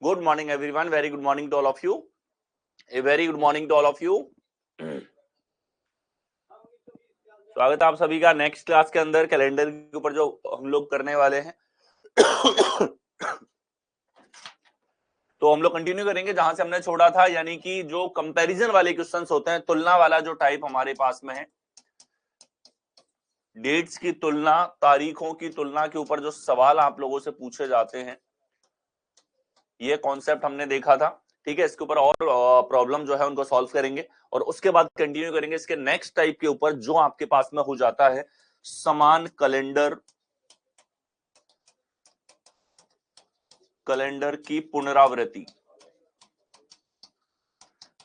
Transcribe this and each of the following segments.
Good morning, everyone. Very good morning to all of you. A very good morning to all of you. स्वागत है आप सभी का next class के अंदर कैलेंडर के ऊपर जो हम लोग करने वाले हैं। तो हम लोग कंटिन्यू करेंगे जहां से हमने छोड़ा था, यानी कि जो कंपैरिजन वाले क्वेश्चंस होते हैं, तुलना वाला जो टाइप हमारे पास में है, डेट्स की तुलना, तारीखों की तुलना के ऊपर जो सवाल आप लोगों से पूछे जाते हैं, ये कॉन्सेप्ट हमने देखा था। ठीक है, इसके ऊपर और प्रॉब्लम जो है उनको सॉल्व करेंगे और उसके बाद कंटिन्यू करेंगे इसके नेक्स्ट टाइप के ऊपर जो आपके पास में हो जाता है समान कैलेंडर की पुनरावृत्ति।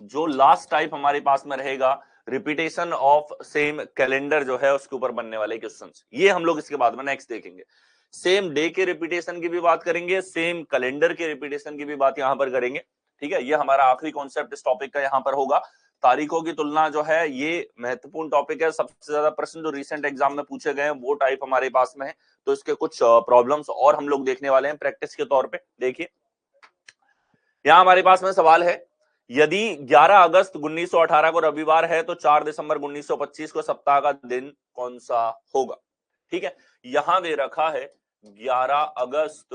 जो लास्ट टाइप हमारे पास में रहेगा रिपीटेशन ऑफ सेम कैलेंडर जो है उसके ऊपर बनने वाले क्वेश्चंस, ये हम लोग इसके बाद में नेक्स्ट देखेंगे। सेम डे के रिपीटेशन की भी बात करेंगे, सेम कैलेंडर के रिपीटेशन की भी बात यहां पर करेंगे। ठीक है, ये हमारा आखिरी कॉन्सेप्ट इस टॉपिक का यहां पर होगा। तारीखों की तुलना जो है ये महत्वपूर्ण टॉपिक है। सबसे ज्यादा प्रश्न जो रिसेंट एग्जाम में पूछे गए हैं वो टाइप हमारे पास में है, तो इसके कुछ प्रॉब्लम्स और हम लोग देखने वाले हैं प्रैक्टिस के तौर पे। देखिए यहां हमारे पास में सवाल है, यदि 11 अगस्त 1918 को रविवार है तो 4 दिसंबर 1925 को सप्ताह का दिन कौन सा होगा। ठीक है, यहां दे रखा है 11 अगस्त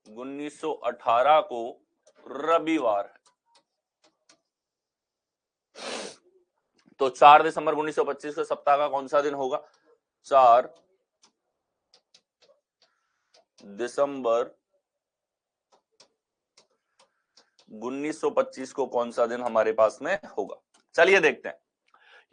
1918 को रविवार है, तो 4 दिसंबर 1925 को सप्ताह का कौन सा दिन होगा। 4 दिसंबर 1925 को कौन सा दिन हमारे पास में होगा। चलिए देखते हैं।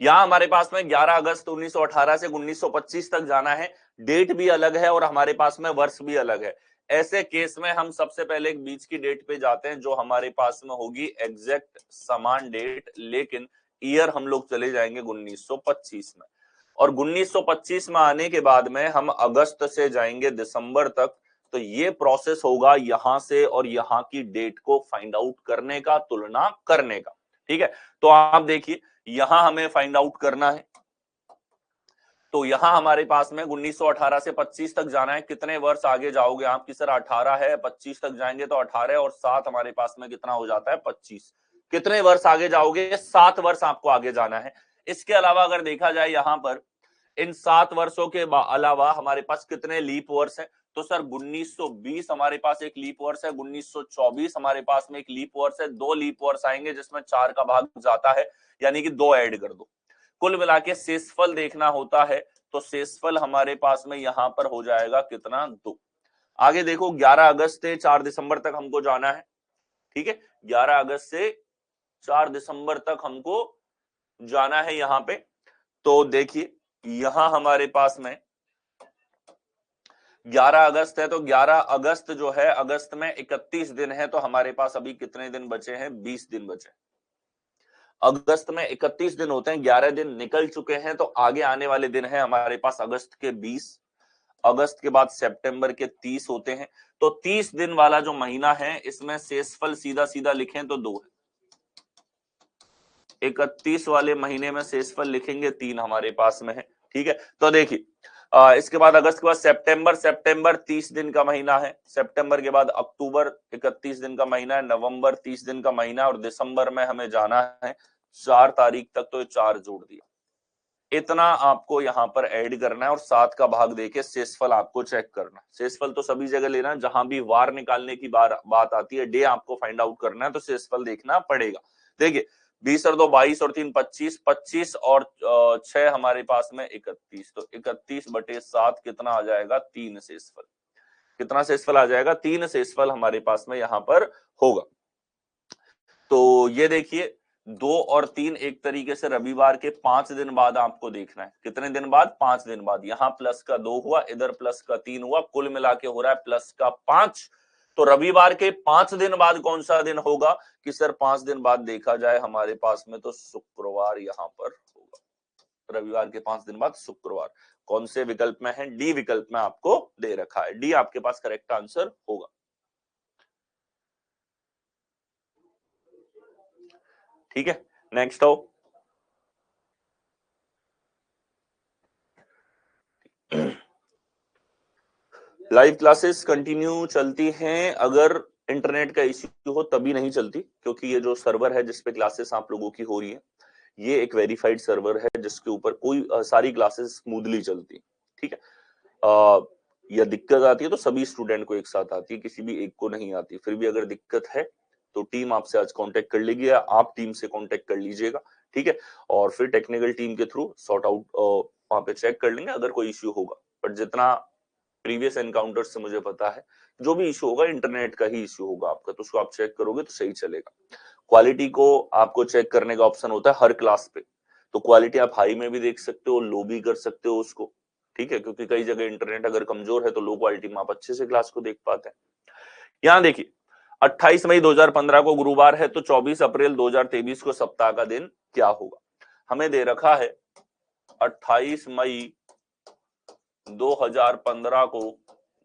यहां हमारे पास में 11 अगस्त 1918 से 1925 तक जाना है, डेट भी अलग है और हमारे पास में वर्ष भी अलग है। ऐसे केस में हम सबसे पहले एक बीच की डेट पे जाते हैं जो हमारे पास में होगी एग्जैक्ट समान डेट, लेकिन ईयर हम लोग चले जाएंगे 1925 में, और 1925 में आने के बाद में हम अगस्त से जाएंगे दिसंबर तक। तो ये प्रोसेस होगा यहां से और यहां की डेट को फाइंड आउट करने का, तुलना करने का। ठीक है, तो आप देखिए यहां हमें फाइंड आउट करना है, तो यहां हमारे पास में 1918 से 25 तक जाना है। कितने वर्ष आगे जाओगे आप कि सर 18 है, 25 तक जाएंगे तो 18 और 7 हमारे पास में कितना हो जाता है 25। कितने वर्ष आगे जाओगे, 7 वर्ष आपको आगे जाना है। इसके अलावा अगर देखा जाए यहां पर इन 7 वर्षों के अलावा हमारे पास कितने लीप वर्ष है, तो सर 1920 हमारे पास एक लीप वर्ष है, 1924 हमारे पास में एक लीप वर्ष है, 2 लीप वर्ष आएंगे जिसमें 4 का भाग जाता है, यानी कि 2 ऐड कर दो। कुल मिला के शेषफल देखना होता है, तो शेषफल हमारे पास में यहां पर हो जाएगा कितना 2। आगे देखो 11 अगस्त से 4 दिसंबर तक हमको जाना है। ठीक है, 11 अगस्त से 4 दिसंबर तक हमको जाना है यहां पे। तो देखिए यहां हमारे पास में 11 अगस्त है, तो 11 अगस्त जो है, अगस्त में 31 दिन है, तो हमारे पास अभी कितने दिन बचे हैं, 20 दिन बचे। अगस्त में 31 दिन होते हैं, 11 दिन निकल चुके हैं, तो आगे आने वाले दिन है हमारे पास अगस्त के 20, अगस्त के बाद सितंबर के 30 होते हैं। तो 30 दिन वाला जो महीना है इसमें शेषफल सीधा सीधा लिखें तो 2 है। 31 वाले महीने में शेषफल लिखेंगे 3 हमारे पास में है। ठीक है, तो देखिए इसके बाद अगस्त के बाद सितंबर, सितंबर 30 दिन का महीना है, सितंबर के बाद अक्टूबर 31 दिन का महीना है, नवंबर 30 दिन का महीना, और दिसंबर में हमें जाना है 4 तारीख तक, तो 4 जोड़ दिया। इतना आपको यहां पर ऐड करना है और 7 का भाग देके शेषफल आपको चेक करना। शेषफल तो सभी जगह लेना, जहां भी वार निकालने की बात आती है, डे आपको फाइंड आउट करना है, तो शेषफल देखना पड़ेगा। देखिए 20 और 2 22 और 3 25, 25 और 6 हमारे पास में 31, तो 31/7 कितना आ जाएगा 3 शेषफल। कितना शेषफल आ जाएगा, 3 शेषफल हमारे पास में यहां पर होगा। तो ये देखिए 2 और 3 एक तरीके से रविवार के 5 दिन बाद आपको देखना है। कितने दिन बाद, 5 दिन बाद। यहाँ प्लस का 2 हुआ, इधर प्लस का 3 हुआ, कुल मिला के हो रहा है प्लस का 5। तो रविवार के 5 दिन बाद कौन सा दिन होगा कि सर 5 दिन बाद देखा जाए हमारे पास में, तो शुक्रवार यहां पर होगा। रविवार के 5 दिन बाद शुक्रवार कौन से विकल्प में है, डी विकल्प में आपको दे रखा है। डी आपके पास करेक्ट आंसर होगा। ठीक है, नेक्स्ट आओ। लाइव क्लासेस कंटिन्यू चलती हैं, अगर इंटरनेट का इश्यू हो तभी नहीं चलती, क्योंकि ये जो सर्वर है जिसपे क्लासेस आप लोगों की हो रही है, ये एक वेरीफाइड सर्वर है जिसके ऊपर कोई सारी क्लासेस स्मूथली चलती, ठीक है। या दिक्कत आती है तो सभी स्टूडेंट को एक साथ आती है, किसी भी एक को नहीं आती। फिर भी अगर दिक्कत है तो टीम आपसे आज कांटेक्ट कर लेगी या आप टीम से कांटेक्ट कर लीजिएगा, ठीक है। और फिर टेक्निकल टीम के थ्रू सॉर्ट आउट वहां पे चेक कर लेंगे अगर कोई इश्यू होगा। बट जितना प्रीवियस एनकाउंटर से मुझे पता है, जो भी इश्यू होगा इंटरनेट का ही इश्यू होगा आपका, तो उसको आप चेक करोगे तो सही चलेगा। क्वालिटी को आपको चेक करने का ऑप्शन होता है हर क्लास पे, तो क्वालिटी आप हाई में भी देख सकते हो, लो भी कर सकते हो उसको, ठीक है, क्योंकि कई जगह इंटरनेट अगर कमजोर है तो लो क्वालिटी में आप अच्छे से क्लास को देख पाते हैं। यहां देखिए 28 मई 2015 को गुरुवार है, तो 24 अप्रैल 2023 को सप्ताह का दिन क्या होगा। हमें दे रखा है 28 मई 2015 को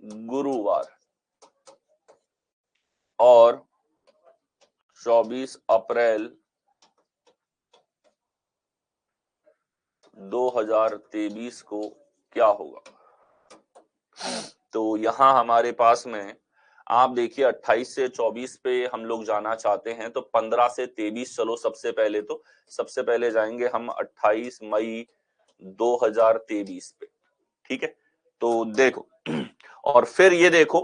गुरुवार और 24 अप्रैल 2023 को क्या होगा। तो यहां हमारे पास में आप देखिए 28 से 24 पे हम लोग जाना चाहते हैं, तो 15 से 23 चलो सबसे पहले जाएंगे हम 28 मई 2023 पे, ठीक है। तो देखो और फिर ये देखो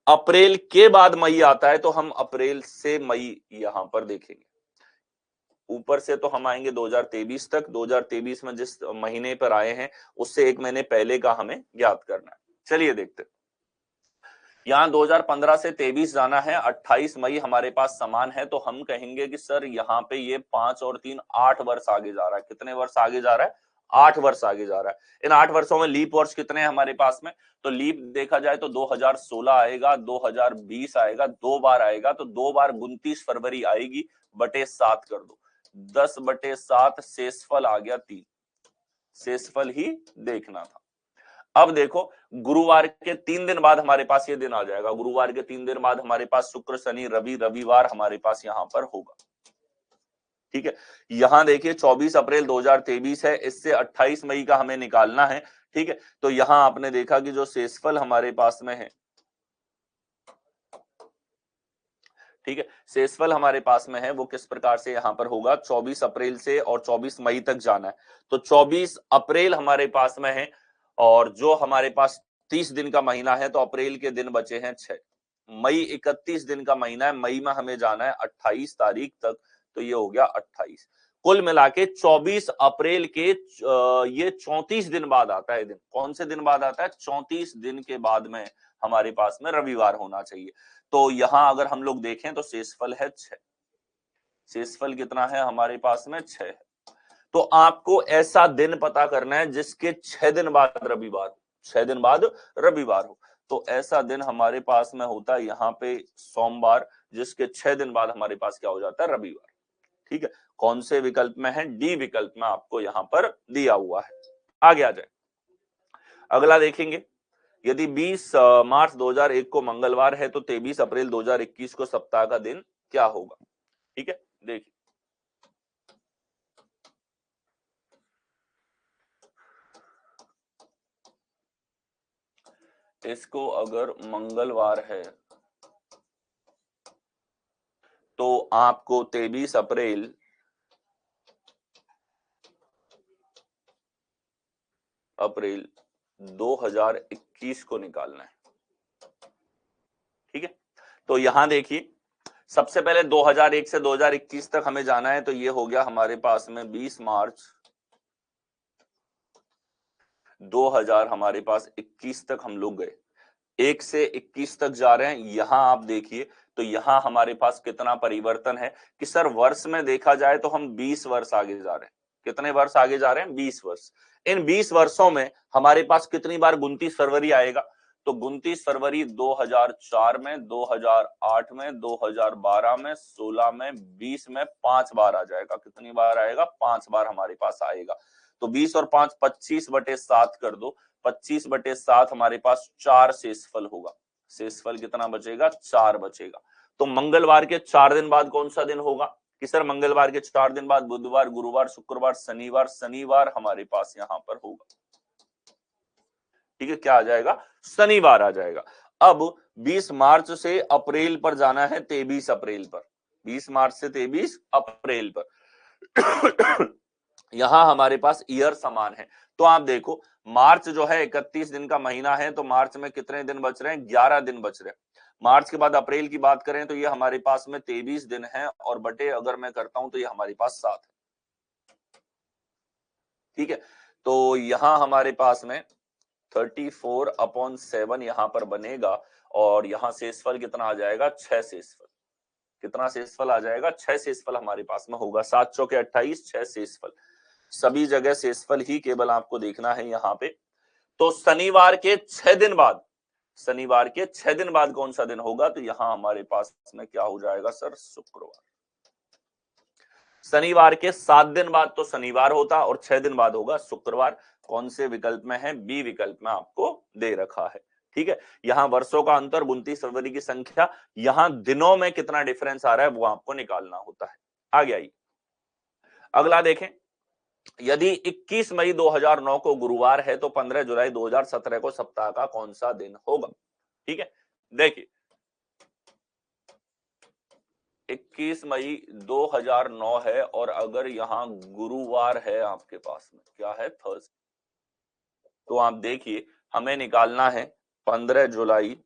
अप्रैल के बाद मई आता है, तो हम अप्रैल से मई यहां पर देखेंगे। ऊपर से तो हम आएंगे 2023 तक, 2023 में जिस महीने पर आए हैं उससे एक महीने पहले का हमें ज्ञात करना है। चलिए देखते हैं। यहाँ 2015 से 23 जाना है, 28 मई हमारे पास समान है, तो हम कहेंगे कि सर यहाँ पे ये 5 और 3 8 वर्ष आगे जा रहा है। कितने वर्ष आगे जा रहा है? 8 वर्ष आगे जा रहा है। इन 8 वर्षों में लीप वर्ष कितने हैं हमारे पास में? तो लीप देखा जाए तो 2016 आएगा, 2020 आएगा, 2 बार आएगा, तो 2 बार 29 फरवरी आएगी, बटे 7 कर दो, 10 बटे 7, शेषफल आ गया 3। शेषफल ही देखना था। अब देखो गुरुवार के 3 दिन बाद हमारे पास ये दिन आ जाएगा। गुरुवार के 3 दिन बाद हमारे पास शुक्र शनि रवि रविवार हमारे पास यहां पर होगा, ठीक है। यहां देखिए 24 अप्रैल 2023 है, इससे 28 मई का हमें निकालना है, ठीक है। तो यहां आपने देखा कि जो शेषफल हमारे पास में है, ठीक है, शेषफल हमारे पास में है वो किस प्रकार से यहां पर होगा। 24 अप्रैल से और 24 मई तक जाना है, तो 24 अप्रैल हमारे पास में है और जो हमारे पास 30 दिन का महीना है, तो अप्रैल के दिन बचे हैं 6। मई 31 दिन का महीना है, मई में हमें जाना है 28 तारीख तक, तो ये हो गया 28। कुल मिला के 24 अप्रैल के ये 34 दिन बाद आता है दिन। कौन से दिन बाद आता है? 34 दिन के बाद में हमारे पास में रविवार होना चाहिए। तो यहां अगर हम लोग देखें तो शेषफल है 6। शेषफल कितना है हमारे पास में? 6 है। तो आपको ऐसा दिन पता करना है जिसके 6 दिन बाद रविवार, 6 दिन बाद रविवार हो। तो ऐसा दिन हमारे पास में होता है यहाँ पे सोमवार, जिसके 6 दिन बाद हमारे पास क्या हो जाता है? रविवार, ठीक है। कौन से विकल्प में है? डी विकल्प में आपको यहां पर दिया हुआ है। आगे आ जाए, अगला देखेंगे। यदि 20 मार्च 2001 को मंगलवार है, तो 23 अप्रैल 2021 को सप्ताह का दिन क्या होगा, ठीक है। देखिए इसको अगर मंगलवार है तो आपको 23 अप्रैल अप्रैल 2021 को निकालना है, ठीक है। तो यहां देखिए सबसे पहले 2001 से 2021 तक हमें जाना है, तो ये हो गया हमारे पास में 20 मार्च 2000 हमारे पास 21 तक हम लोग गए। 1 से 21 तक जा रहे हैं। यहां आप देखिए तो यहां हमारे पास कितना परिवर्तन है कि सर वर्ष में देखा जाए तो हम 20 वर्ष आगे जा रहे हैं। कितने वर्ष आगे जा रहे हैं? 20 वर्ष। इन 20 वर्षों में हमारे पास कितनी बार 29 फरवरी आएगा? तो 29 फरवरी 2004 में, 2008 में, 2012 में, 16 में, 20 में 5 बार आ जाएगा। कितनी बार आएगा? 5 बार हमारे पास आएगा। तो 20 और 5 25 बटे 7 कर दो, 25 बटे 7 हमारे पास 4 शेषफल होगा। शेषफल कितना बचेगा? 4 बचेगा। तो मंगलवार के 4 दिन बाद कौन सा दिन होगा कि सर मंगलवार के 4 दिन बाद बुधवार, गुरुवार, शुक्रवार, शनिवार, शनिवार हमारे पास यहां पर होगा, ठीक है, क्या आ जाएगा, शनिवार आ जाएगा। अब 20 मार्च से अप्रैल पर जाना है, 23 अप्रैल पर, 20 मार्च से 23 अप्रैल पर। यहां हमारे पास ईयर समान है, तो आप देखो मार्च जो है 31 दिन का महीना है, तो मार्च में कितने दिन बच रहे हैं, 11 दिन बच रहे हैं। मार्च के बाद अप्रैल की बात करें तो ये हमारे पास में 23 दिन है, और बटे अगर मैं करता हूं तो ये हमारे पास 7 है। ठीक है, तो यहां हमारे पास में 34/7 यहां पर बनेगा, और यहां शेषफल कितना आ जाएगा, 6 शेषफल। कितना शेषफल आ जाएगा, 6 शेषफल हमारे पास में होगा। 7 चौके 28, 6 शेषफल, सभी जगह शेषफल ही केवल आपको देखना है यहाँ पे। तो शनिवार के 6 दिन बाद, शनिवार के 6 दिन बाद कौन सा दिन होगा, तो यहां हमारे पास में क्या हो जाएगा सर, शुक्रवार। शनिवार के 7 दिन बाद तो शनिवार होता, और 6 दिन बाद होगा शुक्रवार। कौन से विकल्प में है, बी विकल्प में आपको दे रखा है। ठीक है, यहां वर्षों का अंतर, 29 फरवरी की संख्या, यहां दिनों में कितना डिफरेंस आ रहा है वो आपको निकालना होता है। आगे आइए, अगला देखें। यदि 21 मई 2009 को गुरुवार है तो 15 जुलाई 2017 को सप्ताह का कौन सा दिन होगा। ठीक है, देखिए 21 मई 2009 है, और अगर यहां गुरुवार है आपके पास में, क्या है, थर्सडे, तो आप देखिए हमें निकालना है 15 जुलाई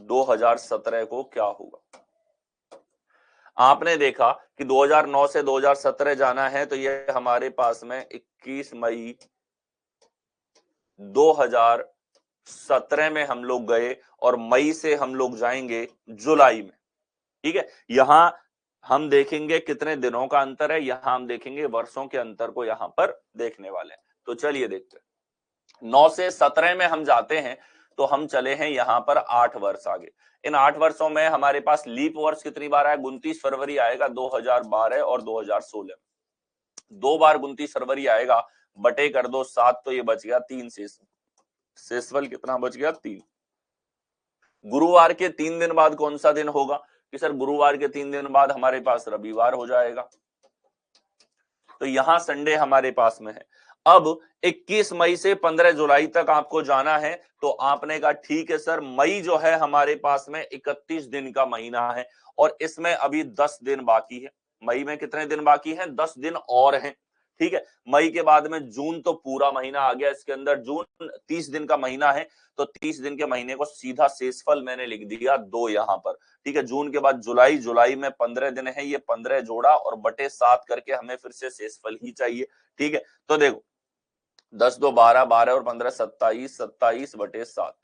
2017 को क्या होगा। आपने देखा कि 2009 से 2017 जाना है, तो ये हमारे पास में 21 मई 2017 में हम लोग गए, और मई से हम लोग जाएंगे जुलाई में। ठीक है, यहां हम देखेंगे कितने दिनों का अंतर है, यहां हम देखेंगे वर्षों के अंतर को यहां पर देखने वाले हैं। तो चलिए देखते हैं, 9 से 17 में हम जाते हैं, तो हम चले हैं यहां पर 8 वर्ष आगे। इन 8 वर्षों में हमारे पास लीप वर्ष कितनी बार आया, 29 फरवरी आएगा 2012 और 2016। 2 बार 29 फरवरी आएगा, बटे कर दो 7, तो ये बच गया 3 शेषफल कितना बच गया, 3। गुरुवार के 3 दिन बाद कौन सा दिन होगा, कि सर गुरुवार के 3 दिन बाद हमारे पास रविवार हो जाएगा, तो यहां संडे हमारे पास में है। अब 21 मई से 15 जुलाई तक आपको जाना है, तो आपने कहा ठीक है सर, मई जो है हमारे पास में 31 दिन का महीना है, और इसमें अभी 10 दिन बाकी है। मई में कितने दिन बाकी हैं, 10 दिन और हैं। ठीक है, मई के बाद में जून तो पूरा महीना आ गया, इसके अंदर जून 30 दिन का महीना है, तो 30 दिन के महीने को सीधा शेषफल मैंने लिख दिया 2 यहां पर। ठीक है, जून के बाद जुलाई, जुलाई में 15 दिन है, ये 15 जोड़ा और बटे 7 करके हमें फिर से शेषफल ही चाहिए। ठीक है, तो देखो 10 2 12, 12 और 15 27, 27 बटे 7।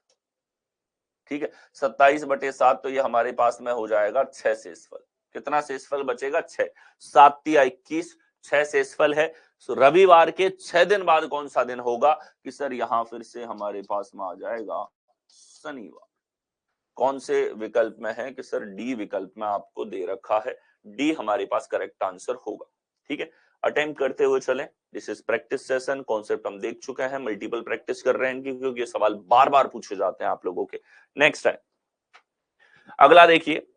ठीक है, 27 बटे 7, तो ये हमारे पास में हो जाएगा 6 शेषफल। कितना शेषफल बचेगा, 6। 7 तिया 21, 6 शेषफल है। रविवार के 6 दिन बाद कौन सा दिन होगा, कि सर यहां फिर से हमारे पास में आ जाएगा शनिवार। कौन से विकल्प में है, कि सर डी विकल्प में आपको दे रखा है, डी हमारे पास करेक्ट आंसर होगा। ठीक है, अटेम्प्ट करते हुए चलें। This is practice session, concept हम देख चुके हैं, मल्टीपल प्रैक्टिस कर रहे हैं क्योंकि ये सवाल बार बार पूछे जाते हैं आप लोगों के। नेक्स्ट है, अगला देखिए,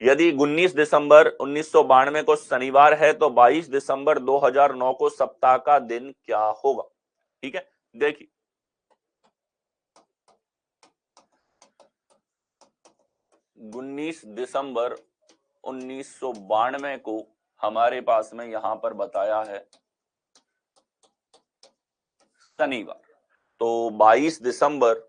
यदि 19 दिसंबर 1992 को शनिवार है तो 22 दिसंबर 2009 को सप्ताह का दिन क्या होगा। ठीक है, देखिए 19 दिसंबर 1992 को हमारे पास में यहां पर बताया है शनिवार, तो 22 दिसंबर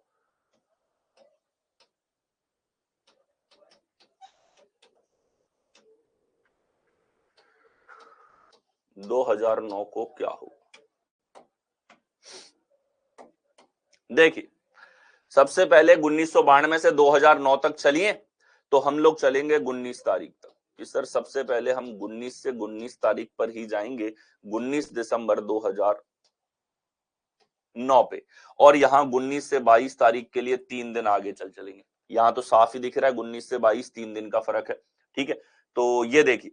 2009 को क्या होगा। देखिए सबसे पहले 1992 से 2009 तक चलिए, तो हम लोग चलेंगे 19 तारीख तक, कि सर सबसे पहले हम 19 से 19 तारीख पर ही जाएंगे, 19 दिसंबर 2009 पे, और यहाँ 19 से 22 तारीख के लिए 3 दिन आगे चलेंगे। यहाँ तो साफ ही दिख रहा है 19 से 22 3 दिन का फर्क है। ठीक है, तो ये देखिए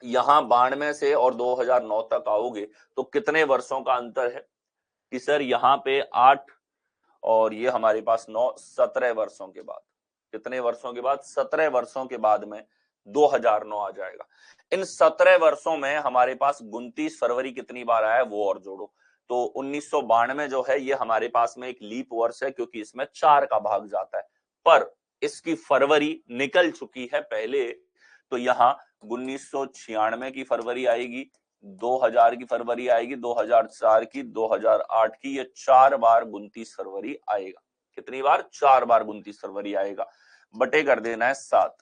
यहाँ 92 से और 2009 तक आओगे तो कितने वर्षों का अंतर है, कि सर यहाँ पे 8 और ये हमारे पास 9, 17 वर्षों के बाद। कितने वर्षों के बाद, 17 वर्षों के बाद में 2009 आ जाएगा। इन 17 वर्षों में हमारे पास 29 फरवरी कितनी बार आया है वो और जोड़ो। तो 1992 जो है ये हमारे पास में एक लीप वर्ष है, क्योंकि इसमें 4 का भाग जाता है, पर इसकी फरवरी निकल चुकी है पहले। तो यहाँ 1996 की फरवरी आएगी, 2000 की फरवरी आएगी, 2004 की, 2008 की, ये 4 बार 29 फरवरी आएगा। कितनी बार? 4 बार 29 फरवरी आएगा। बटे कर देना है 7।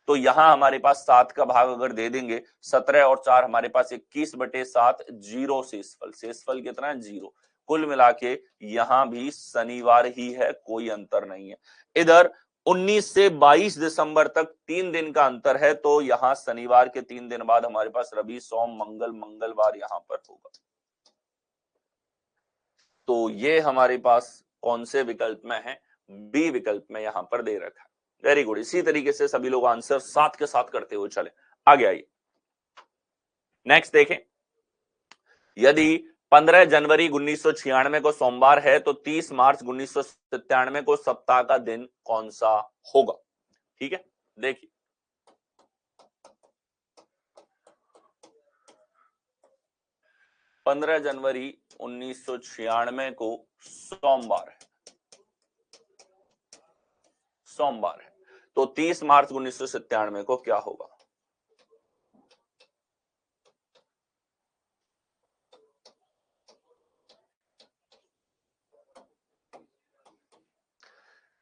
तो यहां हमारे पास 7 का भाग अगर दे देंगे, 17 और 4 हमारे पास 21/7, 0 शेषफल। शेषफल कितना है? 0। कुल मिला के यहां भी शनिवार ही है, कोई अंतर नहीं है। इधर 19 से 22 दिसंबर तक 3 दिन का अंतर है, तो यहां शनिवार के 3 दिन बाद हमारे पास रवि, सोम, मंगल, मंगलवार यहां पर होगा। तो ये हमारे पास कौन से विकल्प में है? बी विकल्प में यहां पर दे रखा है। Very good. इसी तरीके से सभी लोग आंसर साथ के साथ करते हुए चले। आगे आइए, नेक्स्ट देखें। यदि 15 जनवरी 1996 को सोमवार है, तो 30 मार्च 1997 को सप्ताह का दिन कौन सा होगा? ठीक है, देखिए 15 जनवरी 1996 को सोमवार है, सोमवार है, तो 30 मार्च 1997 को क्या होगा?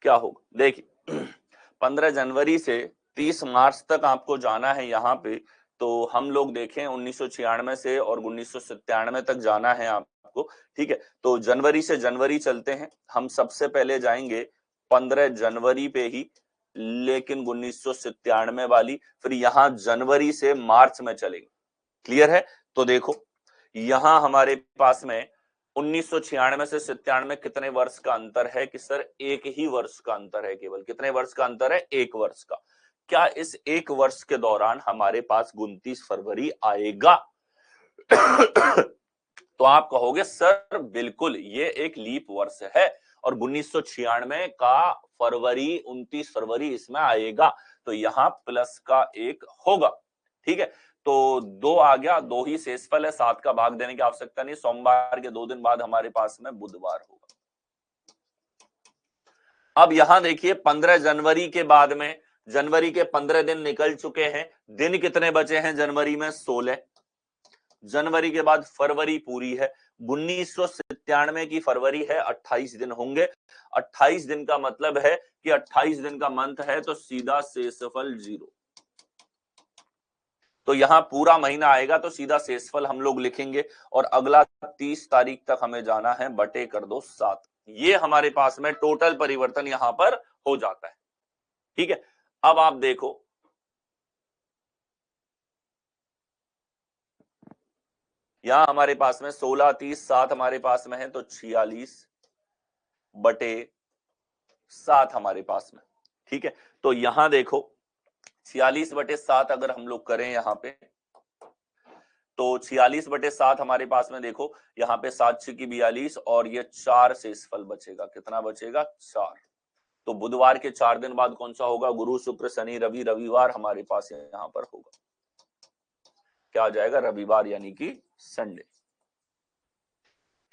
क्या होगा? देखिए 15 जनवरी से 30 मार्च तक आपको जाना है यहाँ पे। तो हम लोग देखें 1996 से और 1997 तक जाना है आपको। ठीक है, तो जनवरी से जनवरी चलते हैं। हम सबसे पहले जाएंगे 15 जनवरी पे ही, लेकिन 1997 वाली, फिर यहाँ जनवरी से मार्च में चलेंगे। क्लियर है? तो देखो यहां हमारे पास में 1996 से 97 कितने वर्ष का अंतर है? कि सर एक ही वर्ष का अंतर है। केवल कितने वर्ष का अंतर है? 1 वर्ष का। क्या इस 1 वर्ष के दौरान हमारे पास 29 फरवरी आएगा? तो आप कहोगे सर बिल्कुल ये एक लीप वर्ष है और 1996 का फरवरी, 29 फरवरी इसमें आएगा, तो यहां प्लस का 1 होगा। ठीक है, तो 2 आ गया, 2 ही शेषफल है, 7 का भाग देने की आवश्यकता नहीं। सोमवार के 2 दिन बाद हमारे पास में बुधवार होगा। अब यहां देखिए 15 जनवरी के बाद में, जनवरी के 15 दिन निकल चुके हैं, दिन कितने बचे हैं जनवरी में? 16। जनवरी के बाद फरवरी पूरी है, 1997 की फरवरी है, 28 दिन होंगे। 28 दिन का मतलब है कि 28 दिन का मंथ है, तो सीधा शेषफल 0। तो यहां पूरा महीना आएगा, तो सीधा शेषफल हम लोग लिखेंगे और अगला 30 तारीख तक हमें जाना है, बटे कर दो 7। ये हमारे पास में टोटल परिवर्तन यहां पर हो जाता है। ठीक है, अब आप देखो यहां हमारे पास में 16, 30, 7 हमारे पास में है, तो 46/7 हमारे पास में। ठीक है, तो यहां देखो 46/7 अगर हम लोग करें यहां पे, तो 46/7 हमारे पास में देखो यहाँ पे 7 की 42 और ये 4 शेषफल बचेगा। कितना बचेगा? 4। तो बुधवार के 4 दिन बाद कौन सा होगा? गुरु, शुक्र, शनि, रवि, रविवार हमारे पास यहाँ पर होगा। क्या आ जाएगा? रविवार, यानी कि संडे।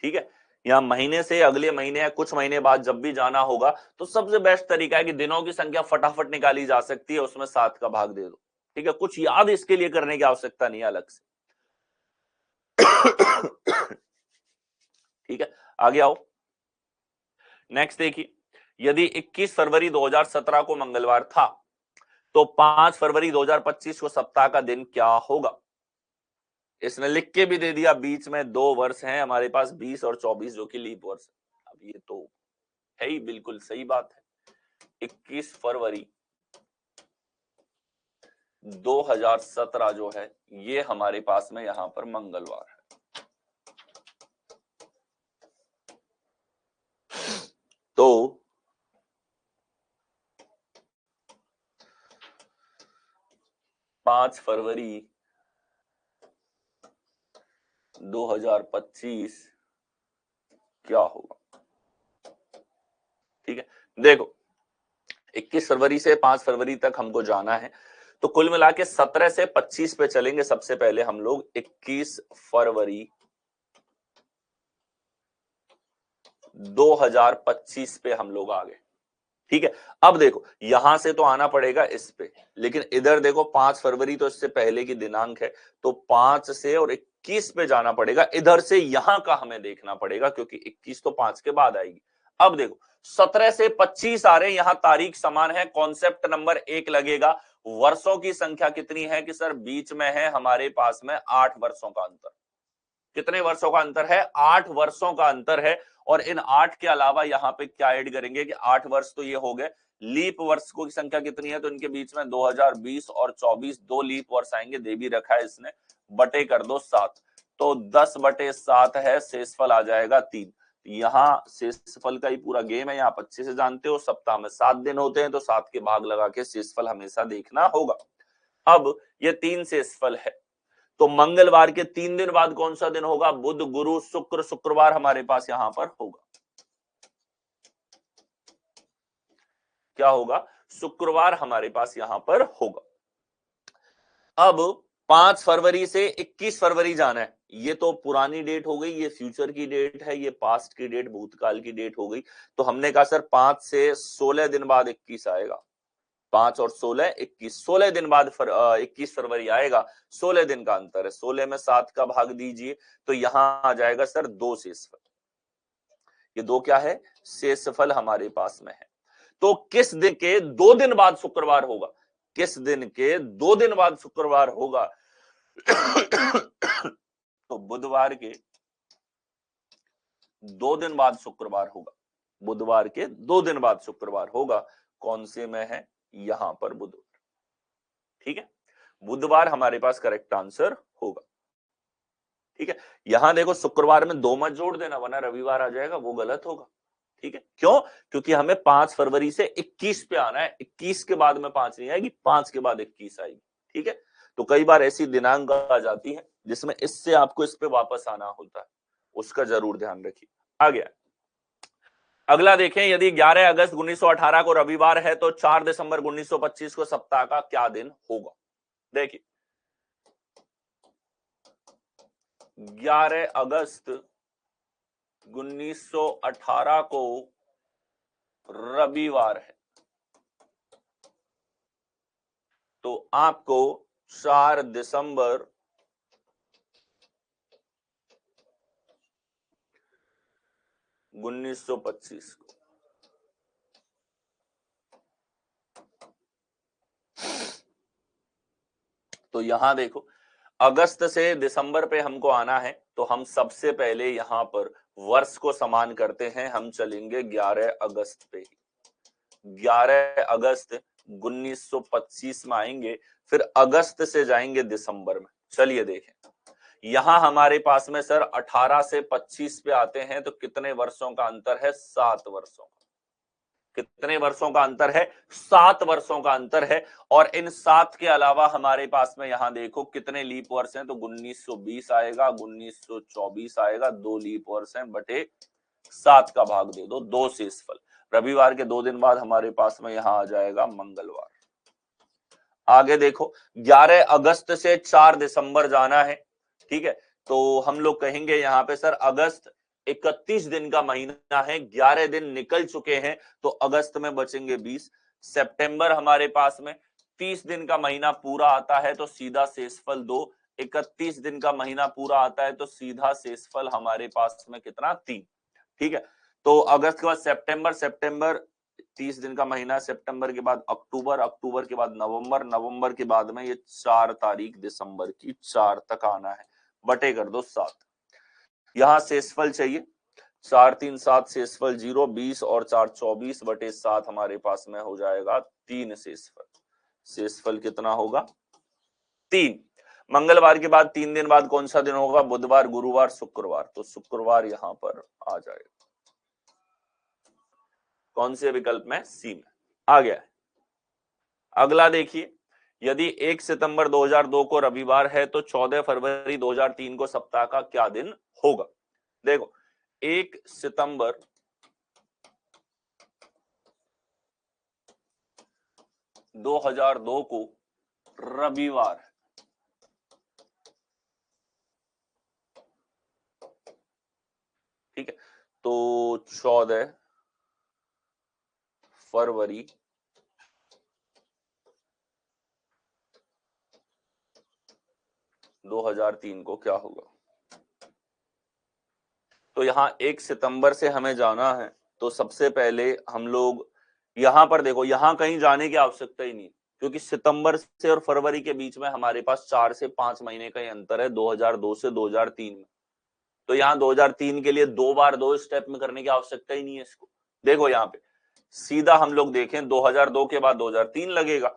ठीक है, यहाँ महीने से अगले महीने या कुछ महीने बाद जब भी जाना होगा, तो सबसे बेस्ट तरीका है कि दिनों की संख्या फटाफट निकाली जा सकती है, उसमें 7 का भाग दे दो। ठीक है, कुछ याद इसके लिए करने की आवश्यकता नहीं है अलग से। ठीक है, आगे आओ। नेक्स्ट देखिए, यदि 21 फरवरी 2017 को मंगलवार था, तो 5 फरवरी 2025 को सप्ताह का दिन क्या होगा? इसने लिख के भी दे दिया, बीच में 2 वर्ष हैं हमारे पास, 20 और 24, जो कि लीप वर्ष। अब ये तो है ही, बिल्कुल सही बात है। 21 फरवरी 2017 जो है ये हमारे पास में यहां पर मंगलवार है। तो 5 फरवरी 2025 क्या होगा? ठीक है, देखो 21 फरवरी से 5 फरवरी तक हमको जाना है, तो कुल मिला के 17 से 25 पे चलेंगे। सबसे पहले हम लोग 21 फरवरी 2025 पे हम लोग आ गए। ठीक है, अब देखो यहां से तो आना पड़ेगा इस पे, लेकिन इधर देखो 5 फरवरी तो इससे पहले की दिनांक है, तो 5 से और 21 पे जाना पड़ेगा। इधर से यहां का हमें देखना पड़ेगा क्योंकि 21 तो 5 के बाद आएगी। अब देखो 17 से 25 आ रहे हैं, यहां तारीख समान है, कॉन्सेप्ट नंबर 1 लगेगा। वर्षों की संख्या कितनी है कि सर बीच में है हमारे पास में 8 वर्षों का अंतर। कितने वर्षों का अंतर है? 8 वर्षों का अंतर है। और इन 8 के अलावा यहां पे क्या ऐड करेंगे कि 8 वर्ष तो ये हो गए, लीप वर्ष की संख्या कितनी है तो इनके बीच में 2020 और 24 दो लीप वर्ष आएंगे, दे भी रखा है इसने, बटे कर दो 7, तो 10/7 है, शेषफल आ जाएगा 3। यहाँ शेषफल का ही पूरा गेम है, यहाँ आप अच्छे से जानते हो, सप्ताह में 7 दिन होते हैं तो 7 के भाग लगा के शेषफल हमेशा देखना होगा। अब ये 3 शेषफल है, तो मंगलवार के 3 दिन बाद कौन सा दिन होगा? बुध, गुरु, शुक्र, शुक्रवार हमारे पास यहां पर होगा। क्या होगा? शुक्रवार हमारे पास यहां पर होगा। अब 5 फरवरी से 21 फरवरी जाना है, ये तो पुरानी डेट हो गई, ये फ्यूचर की डेट है, ये पास्ट की डेट, भूतकाल की डेट हो गई। तो हमने कहा सर 5 से 16 दिन बाद 21 आएगा। 5 और 16 21, 16 दिन बाद 21 फरवरी आएगा। 16 दिन का अंतर है, 16 में 7 का भाग दीजिए तो यहां आ जाएगा सर 2 शेषफल। ये 2 क्या है? शेषफल हमारे पास में है। तो किस दिन के 2 दिन बाद शुक्रवार होगा? किस दिन के 2 दिन बाद शुक्रवार होगा? तो बुधवार के 2 दिन बाद शुक्रवार होगा। बुधवार के 2 दिन बाद शुक्रवार होगा। कौन से में है? यहां पर बुधवार। ठीक है, बुधवार हमारे पास करेक्ट आंसर होगा। ठीक है, यहां देखो शुक्रवार में 2 मत जोड़ देना वरना रविवार आ जाएगा, वो गलत होगा। ठीक है, क्यों? क्योंकि हमें 5 फरवरी से 21 पे आना है, 21 के बाद में 5 नहीं आएगी, 5 के बाद 21 आएगी। ठीक है, तो कई बार ऐसी दिनांक आ जाती है जिसमें इससे आपको इस पे वापस आना होता है, उसका जरूर ध्यान रखिए। आ गया अगला, देखें यदि 11 अगस्त 1918 को रविवार है तो 4 दिसंबर 1925 को सप्ताह का क्या दिन होगा? देखिए 11 अगस्त 1918 को रविवार है, तो आपको 4 दिसंबर 1925 को तो यहां देखो अगस्त से दिसंबर पे हमको आना है, तो हम सबसे पहले यहां पर वर्ष को समान करते हैं, हम चलेंगे 11 अगस्त पे ही। 11 अगस्त 1925 में आएंगे, फिर अगस्त से जाएंगे दिसंबर में। चलिए देखें, यहां हमारे पास में सर 18 से 25 पे आते हैं तो कितने वर्षों का अंतर है? 7 वर्षों का। कितने वर्षों का अंतर है? 7 वर्षों का अंतर है। और इन 7 के अलावा हमारे पास में यहां देखो कितने लीप वर्ष हैं, तो 1920 आएगा, 1924 आएगा, 2 लीप वर्ष हैं, बटे 7 का भाग दे दो, 2 शेषफल। रविवार के 2 दिन बाद हमारे पास में यहां आ जाएगा मंगलवार। आगे देखो 11 अगस्त से 4 दिसंबर जाना है। ठीक है, तो हम लोग कहेंगे यहां पे सर अगस्त 31 दिन का महीना है, 11 दिन निकल चुके हैं, तो अगस्त में बचेंगे 20। सितंबर हमारे पास में 30 दिन का महीना पूरा आता है, तो सीधा शेषफल 2। 31 दिन का महीना पूरा आता है तो सीधा शेषफल हमारे पास में कितना? 3। ठीक है, तो अगस्त के बाद सितंबर, सितंबर 30 दिन का महीना, सितंबर के बाद अक्टूबर, अक्टूबर के बाद नवंबर, नवंबर के बाद में ये 4 तारीख दिसंबर की 4 तक आना है, बटे कर दो 7। यहां शेषफल चाहिए, 4 3 7 शेषफल 0, 20 और 4 24 बटे 7 हमारे पास में हो जाएगा 3 शेषफल। शेषफल कितना होगा? 3। मंगलवार के बाद 3 दिन बाद कौन सा दिन होगा? बुधवार, गुरुवार, शुक्रवार, तो शुक्रवार यहां पर आ जाएगा। कौन से विकल्प में? सी में आ गया है। अगला देखिए, यदि 1 सितंबर 2002 को रविवार है तो 14 फरवरी 2003 को सप्ताह का क्या दिन होगा? देखो 1 सितंबर 2002 को रविवार। ठीक है, तो 14 फरवरी 2003 को क्या होगा? तो यहाँ 1 सितंबर से हमें जाना है, तो सबसे पहले हम लोग यहां पर देखो, यहां कहीं जाने की आवश्यकता ही नहीं, क्योंकि सितंबर से और फरवरी के बीच में हमारे पास 4 से 5 महीने का ही अंतर है 2002 से 2003 में। तो यहाँ 2003 के लिए 2 बार 2 स्टेप में करने की आवश्यकता ही नहीं है इसको। देखो यहाँ पे सीधा हम लोग देखें, 2002 के बाद 2003 लगेगा।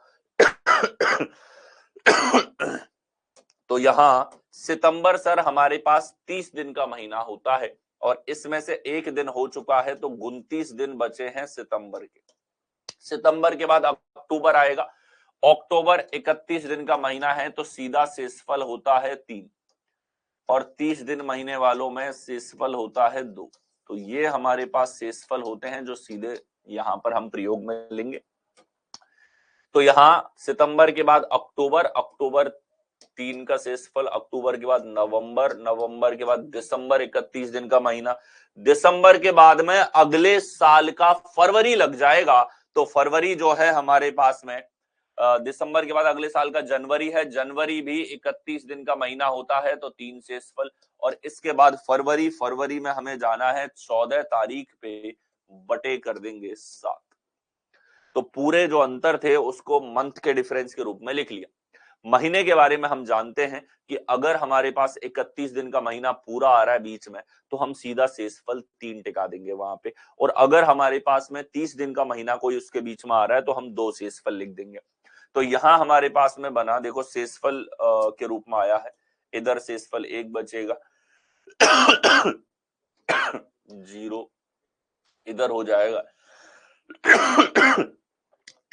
तो यहाँ सितंबर सर हमारे पास 30 दिन का महीना होता है, और इसमें से एक दिन हो चुका है, तो 29 दिन बचे हैं सितंबर के। सितंबर के बाद अक्टूबर आएगा, अक्टूबर 31 दिन का महीना है, तो सीधा शेषफल होता है 3, और 30 दिन महीने वालों में शेषफल होता है 2। तो ये हमारे पास शेषफल होते हैं जो सीधे यहां पर हम प्रयोग में लेंगे। तो यहां सितंबर के बाद अक्टूबर, अक्टूबर 3 का शेषफल, अक्टूबर के बाद नवंबर, नवंबर के बाद दिसंबर 31 दिन का महीना, दिसंबर के बाद में अगले साल का फरवरी लग जाएगा। तो फरवरी जो है हमारे पास में दिसंबर के बाद अगले साल का जनवरी है, जनवरी भी 31 दिन का महीना होता है, तो 3 शेषफल। और इसके बाद फरवरी, फरवरी में हमें जाना है 14 तारीख पे, बटे कर देंगे 7। तो पूरे जो अंतर थे उसको मंथ के डिफरेंस के रूप में लिख लिया। महीने के बारे में हम जानते हैं कि अगर हमारे पास 31 दिन का महीना पूरा आ रहा है बीच में, तो हम सीधा शेषफल 3 टिका देंगे वहां पे, और अगर हमारे पास में 30 दिन का महीना कोई उसके बीच में आ रहा है, तो हम 2 शेषफल लिख देंगे। तो यहां हमारे पास में बना, देखो शेषफल के रूप में आया है, इधर शेषफल 1 बचेगा, 0 इधर हो जाएगा,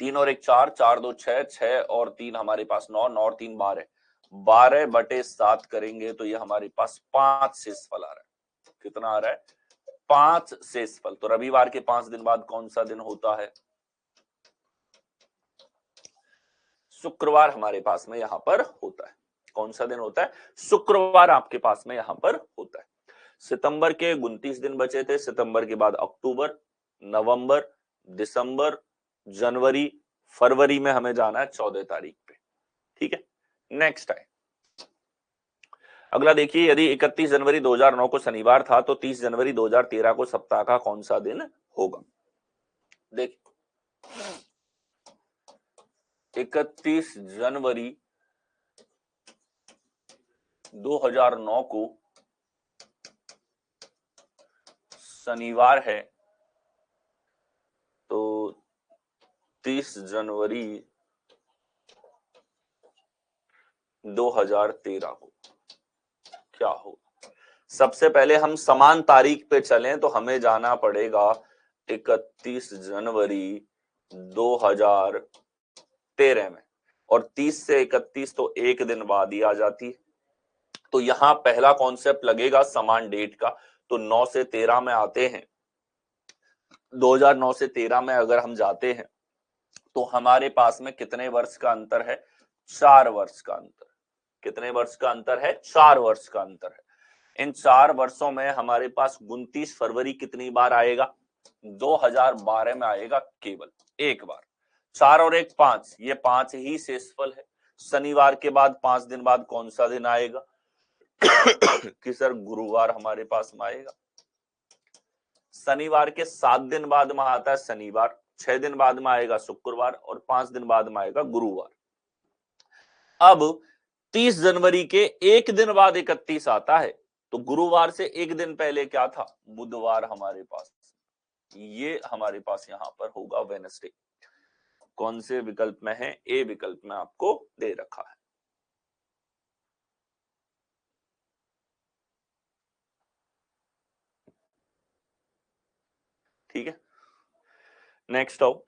3 और 1 4, 4 2 6, 6 और 3 हमारे पास 9, 9 और 3 12, 12 बटे 7 करेंगे तो ये हमारे पास 5 शेषफल आ रहा है। कितना आ रहा है? 5 शेषफल। तो रविवार के 5 दिन बाद कौन सा दिन होता है? शुक्रवार हमारे पास में यहां पर होता है। कौन सा दिन होता है? शुक्रवार आपके पास में यहां पर होता है। सितंबर के 29 दिन बचे थे, सितंबर के बाद अक्टूबर, नवंबर, दिसंबर, जनवरी, फरवरी में हमें जाना है 14 तारीख पे। ठीक है, नेक्स्ट है अगला। देखिए, यदि 31 जनवरी 2009 को शनिवार था, तो 30 जनवरी 2013 को सप्ताह का कौन सा दिन होगा? देखिए, 31 जनवरी 2009 को शनिवार है, तो 30 जनवरी 2013 को क्या हो? सबसे पहले हम समान तारीख पे चलें, तो हमें जाना पड़ेगा 31 जनवरी 2013 में, और 30 से 31 तो एक दिन बाद ही आ जाती है। तो यहां पहला कॉन्सेप्ट लगेगा समान डेट का। तो 9 से 13 में आते हैं, 2009 से 13 में अगर हम जाते हैं, तो हमारे पास में कितने वर्ष का अंतर है? 4 वर्ष का अंतर। कितने वर्ष का अंतर है? 4 वर्ष का अंतर है। इन 4 वर्षों में हमारे पास 29 फरवरी कितनी बार आएगा? 2012 में आएगा केवल एक बार। 4 और 1 5, ये 5 ही शेषफल है। शनिवार के बाद 5 दिन बाद कौन सा दिन आएगा? कि सर गुरुवार हमारे पास में आएगा। शनिवार के 7 दिन बाद में आता है शनिवार, 6 दिन बाद में आएगा शुक्रवार, और 5 दिन बाद में आएगा गुरुवार। अब 30 जनवरी के एक दिन बाद 31 आता है, तो गुरुवार से एक दिन पहले क्या था? बुधवार हमारे पास। ये हमारे पास यहां पर होगा वेडनेसडे। कौन से विकल्प में है? ए विकल्प में आपको दे रखा है। ठीक है, नेक्स्ट आओ।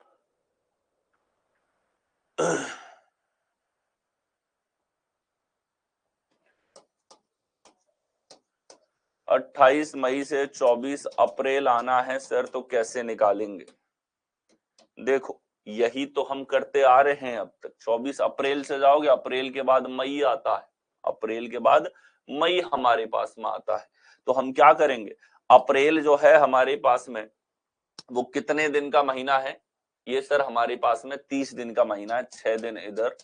28 मई से 24 अप्रैल आना है सर, तो कैसे निकालेंगे? देखो, यही तो हम करते आ रहे हैं अब तक। 24 अप्रैल से जाओगे, अप्रैल के बाद मई आता है, अप्रैल के बाद मई हमारे पास में आता है। तो हम क्या करेंगे, अप्रैल जो है हमारे पास में वो कितने दिन का महीना है, ये सर हमारे पास में 30 दिन का महीना है। 6 दिन इधर,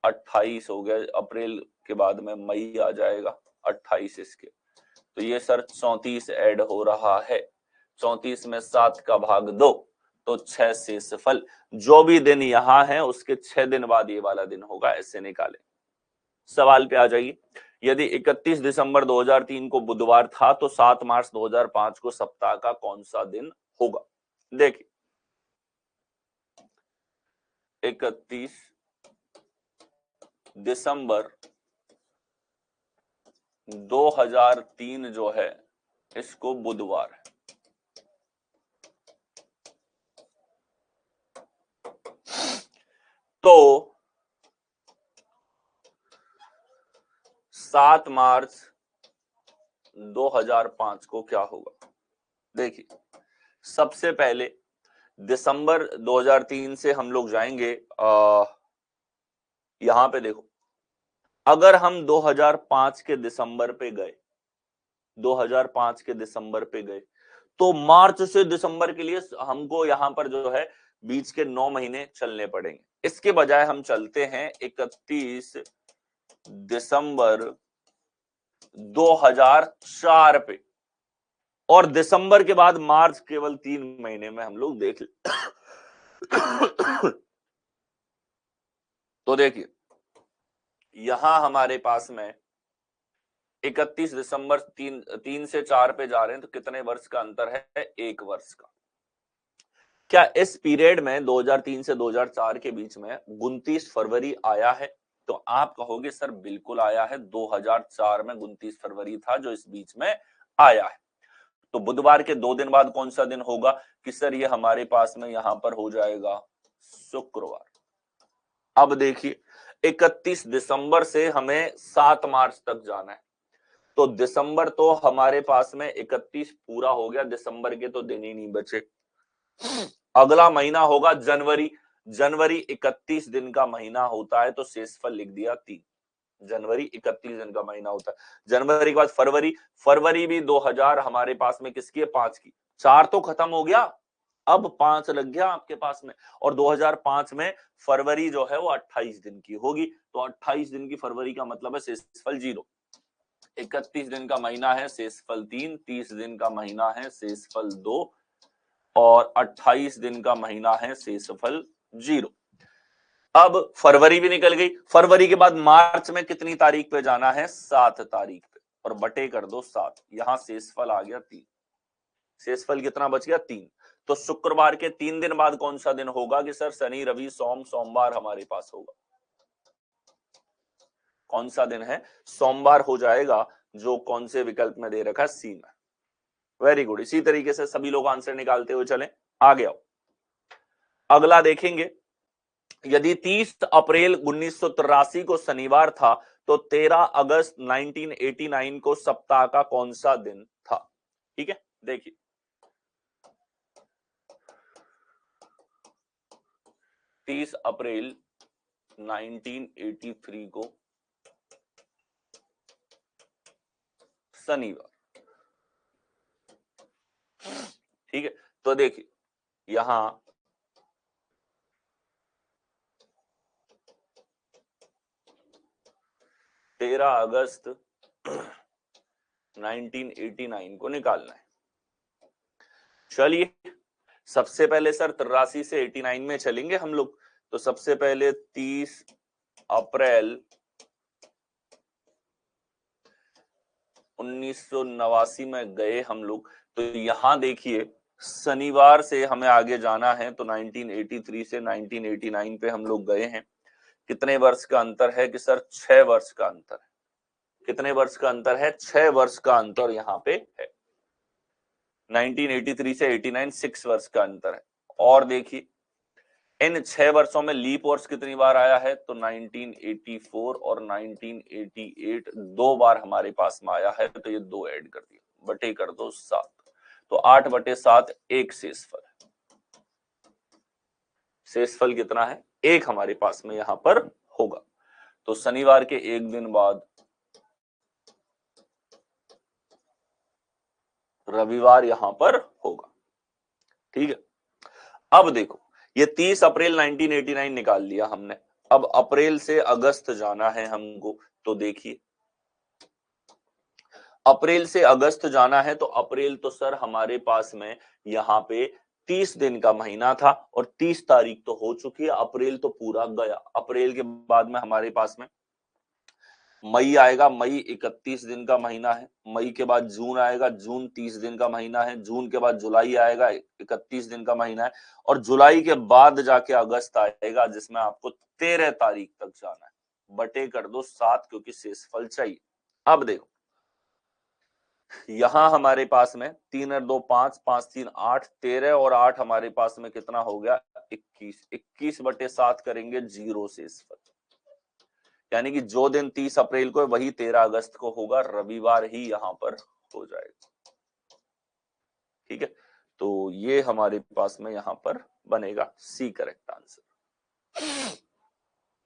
28 हो गया। अप्रैल के बाद में मई आ जाएगा, 28 इसके, तो ये सर 34 ऐड हो रहा है। 34 में 7 का भाग 2, तो 6 शेषफल। जो भी दिन यहां है उसके 6 दिन बाद ये वाला दिन होगा, ऐसे निकाले। सवाल पे आ जाइए। यदि 31 दिसंबर 2003 को बुधवार था तो 7 मार्च 2005 को सप्ताह का कौन सा दिन होगा। देखिए 31 दिसंबर 2003 जो है इसको बुधवार है। तो 7 मार्च 2005 को क्या होगा। देखिए सबसे पहले दिसंबर 2003 से हम लोग जाएंगे, यहां पे देखो, अगर हम 2005 के दिसंबर पे गए, 2005 के दिसंबर पे गए, तो मार्च से दिसंबर के लिए हमको यहां पर जो है बीच के 9 महीने चलने पड़ेंगे। इसके बजाय हम चलते हैं 31 दिसंबर 2004 पे, और दिसंबर के बाद मार्च केवल 3 महीने में हम लोग देख ले। तो देखिए यहां हमारे पास में 31 दिसंबर 3 से 4 पे जा रहे हैं, तो कितने वर्ष का अंतर है, 1 वर्ष का। क्या इस पीरियड में 2003 से 2004 के बीच में 29 फरवरी आया है, तो आप कहोगे सर बिल्कुल आया है, 2004 में 29 फरवरी था जो इस बीच में आया है। तो बुधवार के 2 दिन बाद कौन सा दिन होगा कि सर ये हमारे पास में यहां पर हो जाएगा शुक्रवार। अब देखिए 31 दिसंबर से हमें 7 मार्च तक जाना है, तो दिसंबर तो हमारे पास में 31 पूरा हो गया, दिसंबर के तो दिन ही नहीं बचे। अगला महीना होगा जनवरी। जनवरी 31 दिन का महीना होता है, तो शेषफल लिख दिया 3। जनवरी 31 दिन का महीना होता है। जनवरी के बाद फरवरी, फरवरी भी 2000 हमारे पास में किसकी है, 5 की। 4 तो खत्म हो गया, अब 5 लग गया आपके पास में, और 2005 में फरवरी जो है वो 28 दिन की होगी, तो 28 दिन की फरवरी का मतलब है शेषफल 0। 31 दिन का महीना है, शेषफल 3। 30 दिन का महीना है, शेषफल 2, और 28 दिन का महीना है, शेषफल 0। अब फरवरी भी निकल गई। फरवरी के बाद मार्च में कितनी तारीख पे जाना है, 7 तारीख पे, और बटे कर दो 7। यहां शेषफल आ गया 3। शेषफल कितना बच गया, 3। तो शुक्रवार के 3 दिन बाद कौन सा दिन होगा कि सर शनि रवि सोम, सोमवार हमारे पास होगा। कौन सा दिन है, सोमवार हो जाएगा, जो कौन से विकल्प में दे रखा है, सी में। Very good. इसी तरीके से सभी लोग आंसर निकालते हुए चलें, आगे आओ। अगला देखेंगे, यदि 30 अप्रैल 1983 को शनिवार था तो 13 अगस्त 1989 को सप्ताह का कौन सा दिन था। ठीक है, देखिए 30 अप्रैल 1983 को शनिवार, ठीक है। तो देखिए यहां 13 अगस्त 1989 को निकालना है। चलिए सबसे पहले सर 83 से 89 में चलेंगे हम लोग। तो सबसे पहले 30 अप्रैल 1989 में गए हम लोग, तो यहां देखिए शनिवार से हमें आगे जाना है, तो 1983 से 1989 पे हम लोग गए हैं। कितने वर्ष का अंतर है कि सर 6 वर्ष का अंतर है। कितने वर्ष का अंतर है, 6 वर्ष का अंतर यहाँ पे है। 1983 से 89 6 वर्ष का अंतर है। और देखिए इन 6 वर्षों में लीप वर्ष कितनी बार आया है, तो 1984 और 1988 2 बार हमारे पास में आया है, तो ये 2 ऐड कर दिया, बटे कर दो 7, तो 8/7 एक शेषफल है। शेषफल कितना है, 1 हमारे पास में यहां पर होगा। तो शनिवार के एक दिन बाद रविवार यहां पर होगा। ठीक है, अब देखो ये 30 अप्रैल 1989 निकाल लिया हमने। अब अप्रैल से अगस्त जाना है हमको, तो देखिए अप्रैल से अगस्त जाना है, तो अप्रैल तो सर हमारे पास में यहाँ पे 30 दिन का महीना था और 30 तारीख तो हो चुकी है, अप्रैल तो पूरा गया। अप्रैल के बाद में हमारे पास में मई आएगा, मई 31 दिन का महीना है। मई के बाद जून आएगा, जून 30 दिन का महीना है। जून के बाद जुलाई आएगा, 31 दिन का महीना है। और जुलाई के बाद जाके अगस्त आएगा, जिसमें आपको 13 तारीख तक जाना है। बटे कर दो 7, क्योंकि शेषफल चाहिए। अब देखो यहां हमारे पास में 3 और 2 5, 5 3 8, 13 और 8 हमारे पास में कितना हो गया 21। 21 बटे 7 करेंगे 0 शेषफल, यानी कि जो दिन 30 अप्रैल को है वही 13 अगस्त को होगा, रविवार ही यहां पर हो जाएगा। ठीक है, तो ये हमारे पास में यहां पर बनेगा सी करेक्ट आंसर।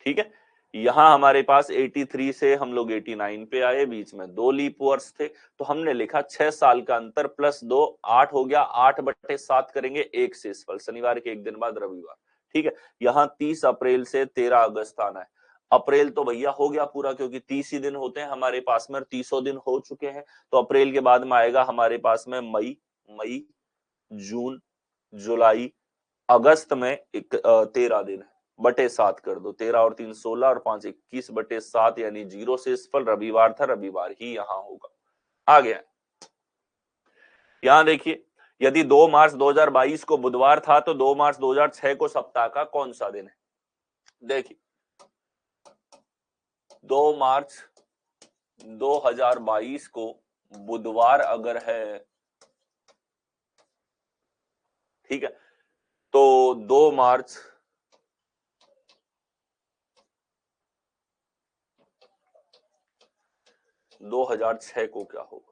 ठीक है, यहां हमारे पास 83 से हम लोग 89 पे आए, बीच में 2 लीप वर्ष थे, तो हमने लिखा 6 साल का अंतर प्लस 2, 8 हो गया। 8 बटे 7 करेंगे 1 शेषफल, शनिवार के एक दिन बाद रविवार। ठीक है, यहाँ 30 अप्रैल से 13 अगस्त आना है। अप्रैल तो भैया हो गया पूरा, क्योंकि 30 ही दिन होते हैं हमारे पास में, 30 दिन हो चुके हैं। तो अप्रैल के बाद में आएगा हमारे पास में मई, मई जून जुलाई, अगस्त में 13 दिन है, बटे 7 कर दो। 13 और 3 16 और 5 21 बटे 7, यानी 0 शेषफल। रविवार था, रविवार ही यहां होगा। आ गया, यहां देखिए यदि 2 मार्च 2022 को बुधवार था, तो 2 मार्च 2006 को सप्ताह का कौन सा दिन है। देखिए 2 मार्च 2022 को बुधवार अगर है, ठीक है, तो 2 मार्च 2006 को क्या होगा।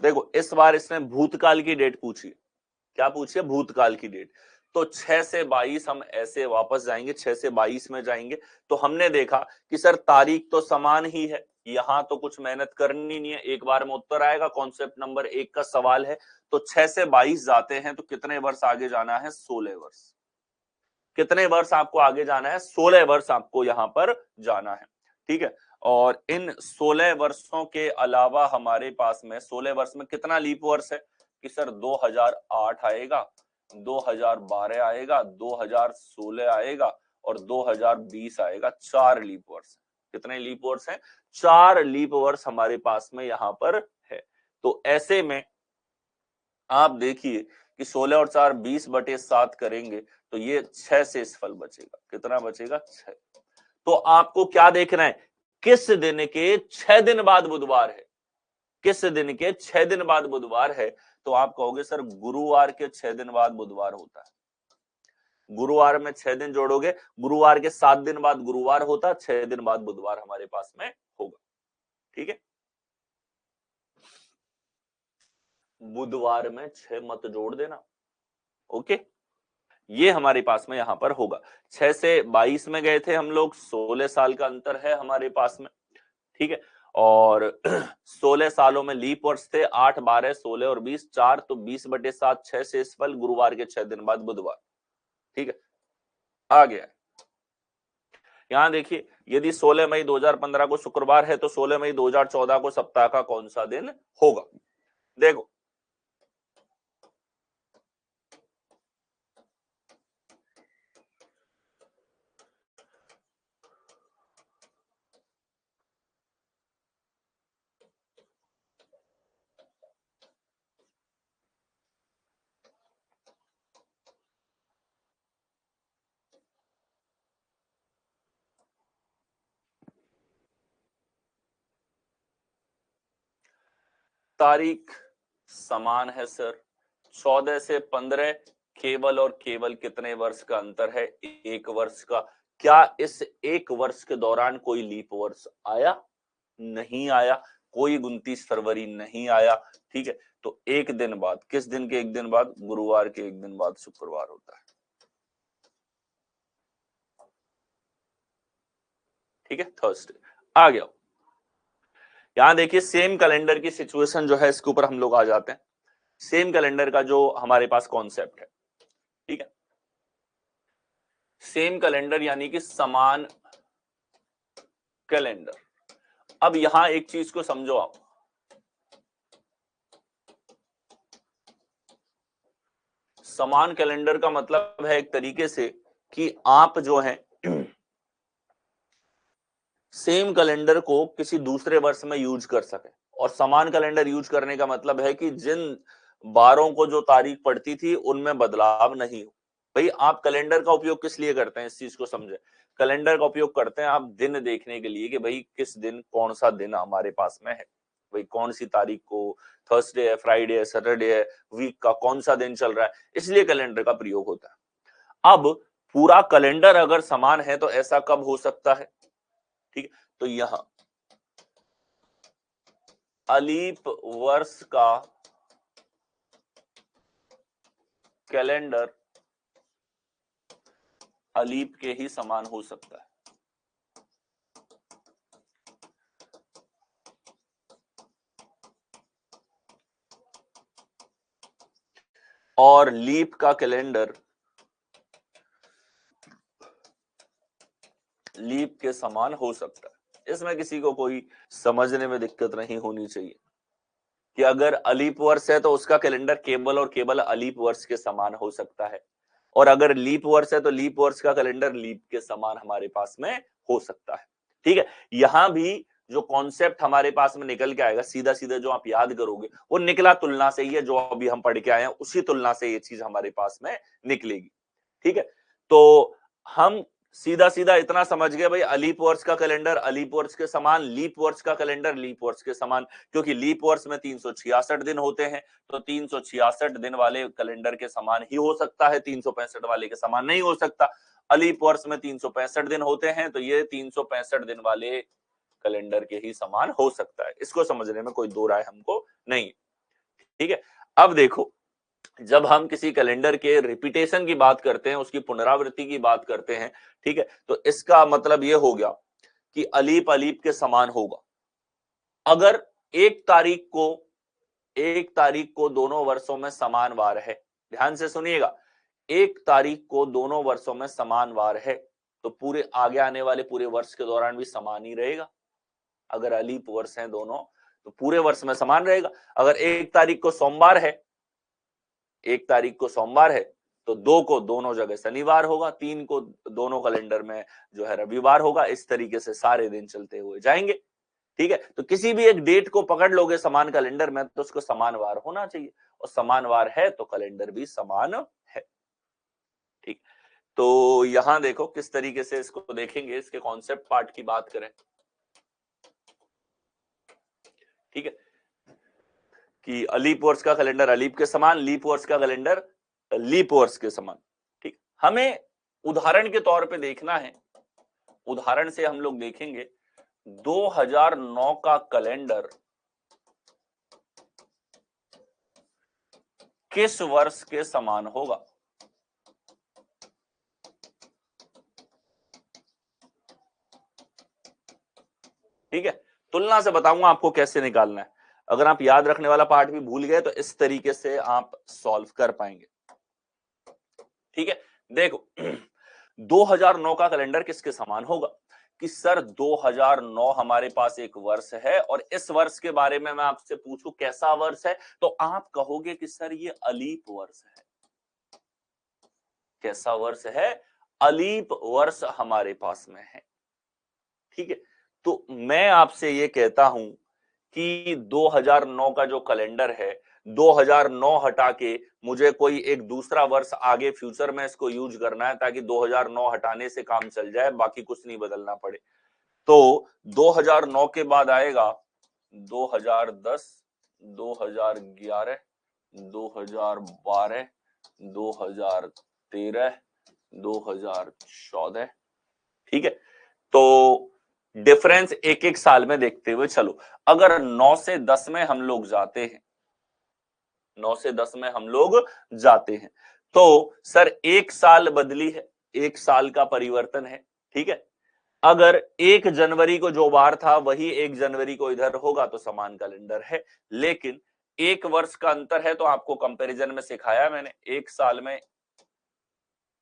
देखो इस बार इसने भूतकाल की डेट पूछी। क्या पूछिए, भूतकाल की डेट। तो 6 से 22 हम ऐसे वापस जाएंगे, 6 से 22 में जाएंगे। तो हमने देखा कि सर तारीख तो समान ही है, यहां तो कुछ मेहनत करनी नहीं है, एक बार में उत्तर आएगा। कॉन्सेप्ट नंबर 1 का सवाल है। तो 6 से 22 जाते हैं, तो कितने वर्ष आगे जाना है, 16 वर्ष। कितने वर्ष आपको आगे जाना है, 16 वर्ष आपको यहां पर जाना है। ठीक है, और इन 16 वर्षों के अलावा हमारे पास में 16 वर्ष में कितना लीप वर्ष है कि सर 2008 आएगा, 2012 आएगा, 2016 आएगा और 2020 आएगा। 4 लीप वर्ष। कितने लीप वर्ष हैं, 4 लीप वर्ष हमारे पास में यहां पर है। तो ऐसे में आप देखिए कि 16 और 4 20 बटे 7 करेंगे, तो ये 6 शेषफल बचेगा। कितना बचेगा, 6। तो आपको क्या देखना है, किस दिन के 6 दिन बाद बुधवार है, किस दिन के 6 दिन बाद बुधवार है। तो आप कहोगे सर गुरुवार के 6 दिन बाद बुधवार होता है। गुरुवार में 6 दिन जोड़ोगे, गुरुवार के 7 दिन बाद गुरुवार होता, 6 दिन बाद बुधवार हमारे पास में होगा। ठीक है, बुधवार में 6 मत जोड़ देना। ओके, ये हमारे पास में यहां पर होगा। 6 से 22 में गए थे हम लोग, 16 साल का अंतर है हमारे पास में। ठीक है, और 16 सालों में लीप वर्ष थे, 8 12 16 और 20, 4, तो 20 बटे 7, 6 शेषफल, गुरुवार के 6 दिन बाद बुधवार। ठीक है, आ गया। यहां देखिए यदि 16 मई 2015 को शुक्रवार है, तो 16 मई 2014 को सप्ताह का कौन सा दिन होगा। देखो तारीख समान है सर, 14 से 15 केवल और केवल कितने वर्ष का अंतर है, 1 वर्ष का। क्या इस 1 वर्ष के दौरान कोई लीप वर्ष आया, नहीं आया। कोई 29 फरवरी नहीं आया। ठीक है, तो एक दिन बाद, किस दिन के एक दिन बाद, गुरुवार के एक दिन बाद शुक्रवार होता है। ठीक है, थर्सडे आ गया। यहां देखिए सेम कैलेंडर की सिचुएशन जो है इसके ऊपर हम लोग आ जाते हैं। सेम कैलेंडर का जो हमारे पास कॉन्सेप्ट है, ठीक है, सेम कैलेंडर यानी कि समान कैलेंडर। अब यहां एक चीज को समझो आप, समान कैलेंडर का मतलब है एक तरीके से कि आप जो है सेम कैलेंडर को किसी दूसरे वर्ष में यूज कर सके। और समान कैलेंडर यूज करने का मतलब है कि जिन बारों को जो तारीख पड़ती थी उनमें बदलाव नहीं हो। भाई आप कैलेंडर का उपयोग किस लिए करते हैं, इस चीज को समझे। कैलेंडर का उपयोग करते हैं आप दिन देखने के लिए कि भाई किस दिन कौन सा दिन हमारे पास में है, भाई कौन सी तारीख को, थर्सडे है, फ्राइडे है, सैटरडे है, वीक का कौन सा दिन चल रहा है, इसलिए कैलेंडर का प्रयोग होता है। अब पूरा कैलेंडर अगर समान है तो ऐसा कब हो सकता है, ठीक है, तो यहां अलीप वर्ष का कैलेंडर अलीप के ही समान हो सकता है। और लीप का कैलेंडर लीप के समान हो सकता है। इसमें किसी को कोई समझने में दिक्कत नहीं होनी चाहिए कि अगर अलीप वर्ष है तो उसका कैलेंडर केवल और केवल अलीप वर्ष के समान हो सकता है, और अगर लीप वर्ष है तो लीप वर्ष का कैलेंडर लीप के समान हमारे पास में हो सकता है। ठीक है, यहां भी जो कॉन्सेप्ट हमारे पास में निकल के आएगा सीधा सीधा जो आप याद करोगे वो निकला तुलना से ही है, जो अभी हम पढ़ के आए हैं उसी तुलना से ये चीज हमारे पास में निकलेगी। ठीक है, तो हम सीधा सीधा इतना समझ गए भाई अलीप वर्ष का कैलेंडर अलीप वर्ष के समान, लीप वर्ष का कैलेंडर लीप वर्ष के समान, क्योंकि लीप वर्ष में 366 दिन होते हैं तो 366 दिन वाले कैलेंडर के समान ही हो सकता है, 365 वाले के समान नहीं हो सकता। अलीप वर्ष में 365 दिन होते हैं तो ये 365 दिन वाले कैलेंडर के ही समान हो सकता है। इसको समझने में कोई दो राय हमको नहीं। ठीक है, अब देखो जब हम किसी कैलेंडर के रिपीटेशन की बात करते हैं, उसकी पुनरावृत्ति की बात करते हैं, ठीक है, तो इसका मतलब यह हो गया कि अलीप अलीप के समान होगा। अगर एक तारीख को दोनों वर्षों में समान वार है, ध्यान से सुनिएगा, एक तारीख को दोनों वर्षों में समान वार है तो पूरे आगे आने वाले पूरे वर्ष के दौरान भी समान ही रहेगा। अगर अलीप वर्ष हैं दोनों तो पूरे वर्ष में समान रहेगा। अगर एक तारीख को सोमवार है, एक तारीख को सोमवार है तो दो को दोनों जगह शनिवार होगा, तीन को दोनों कैलेंडर में जो है रविवार होगा। इस तरीके से सारे दिन चलते हुए जाएंगे। ठीक है, तो किसी भी एक डेट को पकड़ लोगे समान कैलेंडर में तो उसको समान वार होना चाहिए, और समान वार है तो कैलेंडर भी समान है। ठीक, तो यहां देखो किस तरीके से इसको देखेंगे, इसके कॉन्सेप्ट पार्ट की बात करें। ठीक है, कि अलीप वर्ष का कैलेंडर अलीप के समान, लीप वर्ष का कैलेंडर लीप वर्ष के समान। ठीक, हमें उदाहरण के तौर पे देखना है, उदाहरण से हम लोग देखेंगे 2009 का कैलेंडर किस वर्ष के समान होगा। ठीक है, तुलना से बताऊंगा आपको कैसे निकालना है। अगर आप याद रखने वाला पार्ट भी भूल गए तो इस तरीके से आप सॉल्व कर पाएंगे। ठीक है, देखो 2009 का कैलेंडर किसके समान होगा कि सर 2009 हमारे पास एक वर्ष है और इस वर्ष के बारे में मैं आपसे पूछूं कैसा वर्ष है तो आप कहोगे कि सर ये अलीप वर्ष है। कैसा वर्ष है, अलीप वर्ष हमारे पास में है। ठीक है, तो मैं आपसे ये कहता हूं कि 2009 का जो कैलेंडर है 2009 हटा के मुझे कोई एक दूसरा वर्ष आगे फ्यूचर में इसको यूज करना है ताकि 2009 हटाने से काम चल जाए, बाकी कुछ नहीं बदलना पड़े। तो 2009 के बाद आएगा 2010, 2011, 2012, 2013, 2014। ठीक है, तो डिफरेंस एक एक साल में देखते हुए चलो। अगर 9 से 10 में हम लोग जाते हैं, 9 से 10 में हम लोग जाते हैं तो सर एक साल बदली है, एक साल का परिवर्तन है। ठीक है, अगर 1 जनवरी को जो वार था वही 1 जनवरी को इधर होगा तो समान कैलेंडर है, लेकिन 1 वर्ष का अंतर है। तो आपको कंपैरिजन में सिखाया मैंने, 1 साल में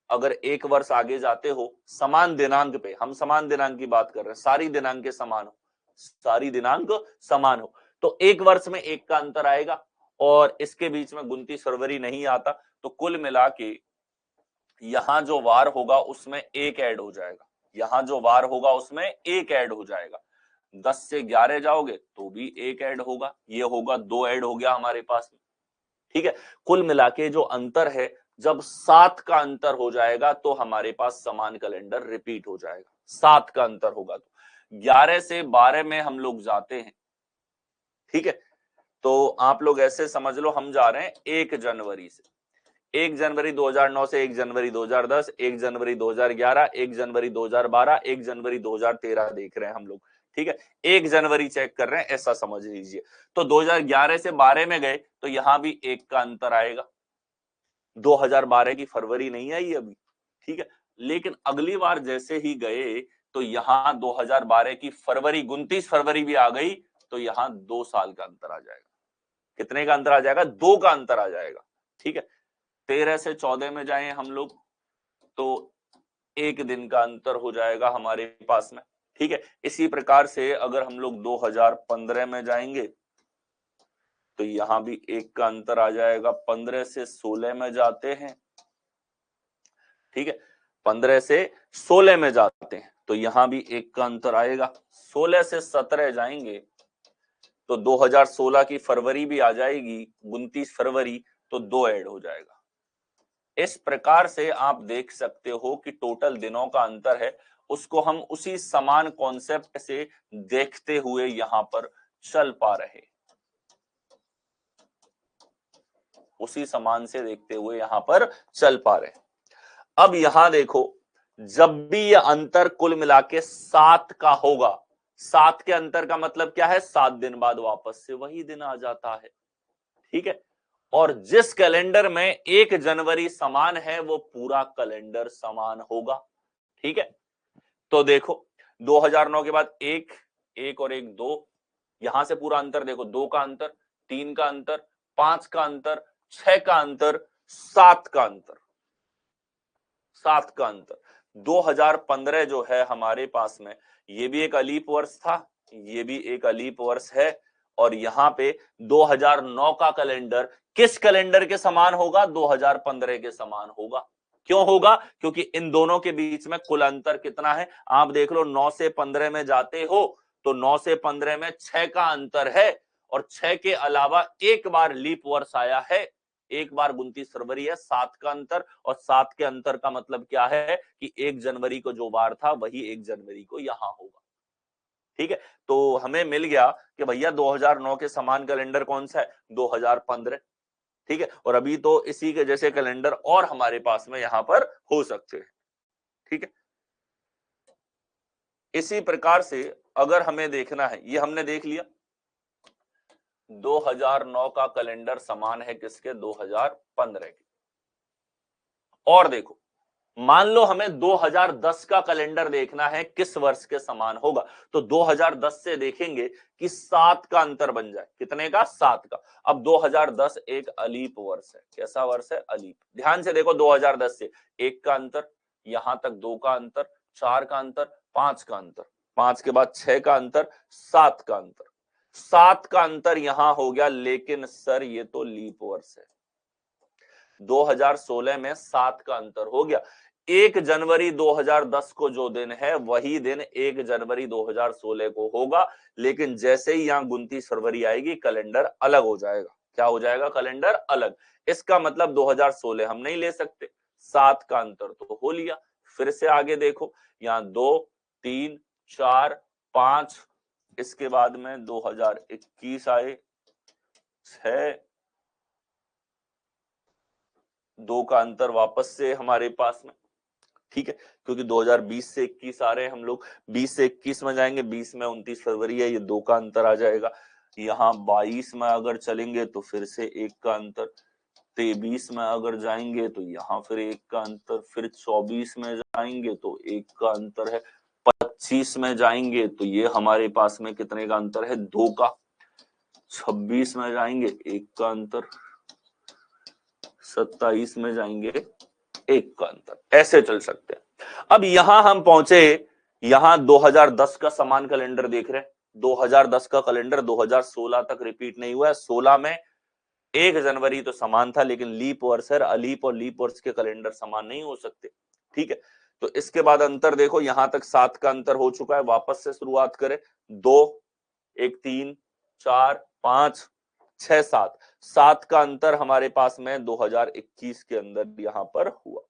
अगर 1 वर्ष आगे जाते हो समान दिनांक पे, हम समान दिनांक की बात कर रहे हैं, सारी दिनांकें समान हो, सारी दिनांक समान हो, तो 1 वर्ष में 1 का अंतर आएगा और इसके बीच में 29 फरवरी नहीं आता। तो कुल मिला के यहां जो वार होगा उसमें 1 ऐड हो जाएगा, यहां जो वार होगा उसमें 1 ऐड हो जाएगा। 10 से 11 जाओगे तो भी 1 ऐड होगा, ये होगा 2 ऐड हो गया हमारे पास में। ठीक है, कुल मिला के जो अंतर है, जब 7 का अंतर हो जाएगा तो हमारे पास समान कैलेंडर रिपीट हो जाएगा। 7 का अंतर होगा तो 11 से 12 में हम लोग जाते हैं। ठीक है, तो आप लोग ऐसे समझ लो, हम जा रहे हैं 1 जनवरी से, 1 जनवरी 2009 से 1 जनवरी 2010, 1 जनवरी 2011, 1 जनवरी 2012, 1 जनवरी 2013 देख रहे हैं हम लोग। ठीक है, 1 जनवरी चेक कर रहे हैं, ऐसा समझ लीजिए। तो 2011 से 12 में गए तो यहां भी 1 का अंतर आएगा। 2012 की फरवरी नहीं आई अभी, ठीक है, लेकिन अगली बार जैसे ही गए तो यहां 2012 की फरवरी 29 फरवरी भी आ गई, तो यहां 2 साल का अंतर आ जाएगा। कितने का अंतर आ जाएगा? 2 का अंतर आ जाएगा। ठीक है, 13 से 14 में जाएं हम लोग तो 1 दिन का अंतर हो जाएगा हमारे पास में। ठीक है, इसी प्रकार से अगर हम लोग 2015 में जाएंगे तो यहां भी 1 का अंतर आ जाएगा। 15 से 16 में जाते हैं, ठीक है, 15 से 16 में जाते हैं तो यहां भी 1 का अंतर आएगा। 16 से 17 जाएंगे तो 2016 की फरवरी भी आ जाएगी, 29 फरवरी, तो 2 ऐड हो जाएगा। इस प्रकार से आप देख सकते हो कि टोटल दिनों का अंतर है, उसको हम उसी समान कॉन्सेप्ट से देखते हुए यहां पर चल पा रहे, उसी समान से देखते हुए यहां पर चल पा रहे। अब यहां देखो, जब भी ये अंतर कुल मिला के 7 का होगा, 7 के अंतर का मतलब क्या है? 7 दिन बाद वापस से वही दिन आ जाता है। ठीक है, और जिस कैलेंडर में 1 जनवरी समान है वो पूरा कैलेंडर समान होगा। ठीक है, तो देखो 2009 के बाद 1 1 और 1 2, यहां से पूरा अंतर देखो, 2 का अंतर, 3 का अंतर, 5 का अंतर, 6 का अंतर, 7 का अंतर, 7 का अंतर। 2015 जो है हमारे पास में, ये भी एक अलीप वर्ष था, ये भी एक अलीप वर्ष है, और यहां पे 2009 का कैलेंडर किस कैलेंडर के समान होगा? 2015 के समान होगा। क्यों होगा? क्योंकि इन दोनों के बीच में कुल अंतर कितना है? आप देख लो, 9 से 15 में जाते हो तो 9 से 15 में 6 का अंतर है, और 6 के अलावा एक बार लीप वर्ष आया है, एक बार 29 फरवरी है। 7 का अंतर, और 7 के अंतर का मतलब क्या है कि 1 जनवरी को जो वार था वही 1 जनवरी को यहां होगा। ठीक है, तो हमें मिल गया कि भैया 2009 के समान कैलेंडर कौन सा है? 2015। ठीक है, और अभी तो इसी के जैसे कैलेंडर और हमारे पास में यहां पर हो सकते हैं। ठीक है, इसी प्रकार से अगर हमें देखना है, ये हमने देख लिया 2009 का कैलेंडर समान है किसके? 2015 के। और देखो, मान लो हमें 2010 का कैलेंडर देखना है किस वर्ष के समान होगा, तो 2010 से देखेंगे कि 7 का अंतर बन जाए। कितने का? 7 का। अब 2010 एक अलीप वर्ष है। कैसा वर्ष है? अलीप। ध्यान से देखो, 2010 से 1 का अंतर, यहां तक 2 का अंतर, 4 का अंतर, 5 का अंतर, 5 के बाद 6 का अंतर, 7 का अंतर, 7 का अंतर यहां हो गया। लेकिन सर ये तो लीप वर्ष है, 2016 में 7 का अंतर हो गया। 1 जनवरी 2010 को जो दिन है वही दिन 1 जनवरी 2016 को होगा, लेकिन जैसे ही यहां 29 फरवरी आएगी कैलेंडर अलग हो जाएगा। क्या हो जाएगा? कैलेंडर अलग। इसका मतलब 2016 हम नहीं ले सकते, 7 का अंतर तो हो लिया। फिर से आगे देखो, यहां 2 3 4 5, इसके बाद में 2021 आए, 6, 2 का अंतर वापस से हमारे पास में। ठीक है, क्योंकि 2020 से 21 आ रहे हैं हम लोग, 20 से 21 में जाएंगे, 20 में 29 फरवरी है, ये 2 का अंतर आ जाएगा। यहाँ 22 में अगर चलेंगे तो फिर से 1 का अंतर, 23 में अगर जाएंगे तो यहाँ फिर 1 का अंतर, फिर 24 में जाएंगे तो 1 का अंतर है, 25 में जाएंगे तो ये हमारे पास में कितने का अंतर है, 2 का। 26 में जाएंगे 1 का अंतर, 27 में जाएंगे 1 का अंतर, ऐसे चल सकते हैं। अब यहां हम पहुंचे, यहां 2010 का समान कैलेंडर देख रहे हैं। 2010 का कैलेंडर 2016 तक रिपीट नहीं हुआ है। 16 में 1 जनवरी तो समान था, लेकिन लीप वर्ष है, अलीप और लीप वर्ष के कैलेंडर समान नहीं हो सकते। ठीक है, तो इसके बाद अंतर देखो, यहां तक 7 का अंतर हो चुका है। वापस से शुरुआत करें, 2, 1, 3, 4, 5, 6, 7, 7 का अंतर हमारे पास में 2021 के अंदर यहां पर हुआ।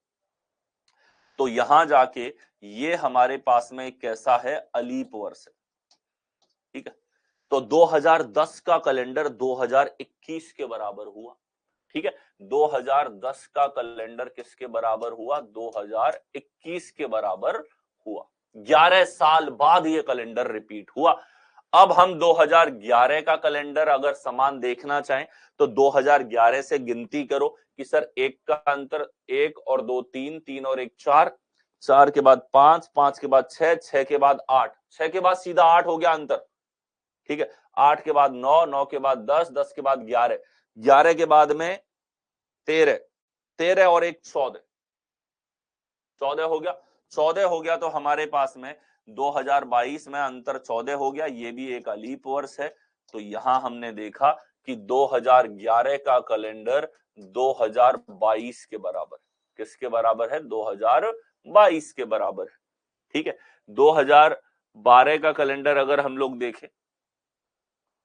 तो यहां जाके ये हमारे पास में कैसा है, अलीप वर्ष है। ठीक है, तो 2010 का कैलेंडर 2021 के बराबर हुआ। ठीक है, 2010 का कैलेंडर किसके बराबर हुआ, 2021 के बराबर हुआ। 11 साल बाद ये कैलेंडर रिपीट हुआ। अब हम 2011 का कैलेंडर अगर समान देखना चाहें तो 2011 से गिनती करो कि सर 1 का अंतर, 1 और 2 3, 3 और 1 4, 4 के बाद 5, 5 के बाद 6, 6 के बाद 8, 6 के बाद सीधा 8 हो गया अंतर। ठीक है, 8 के बाद 9, 9 के बाद 10, 10 के बाद 11, 11 के बाद में 13, 13 और 1 14, 14 हो गया। 14 हो गया तो हमारे पास में 2022 में अंतर 14 हो गया, ये भी एक अलीप वर्ष है। तो यहां हमने देखा कि 2011 का कैलेंडर 2022 के बराबर, किसके बराबर है, 2022 के बराबर है। ठीक है, 2012 का कैलेंडर अगर हम लोग देखें,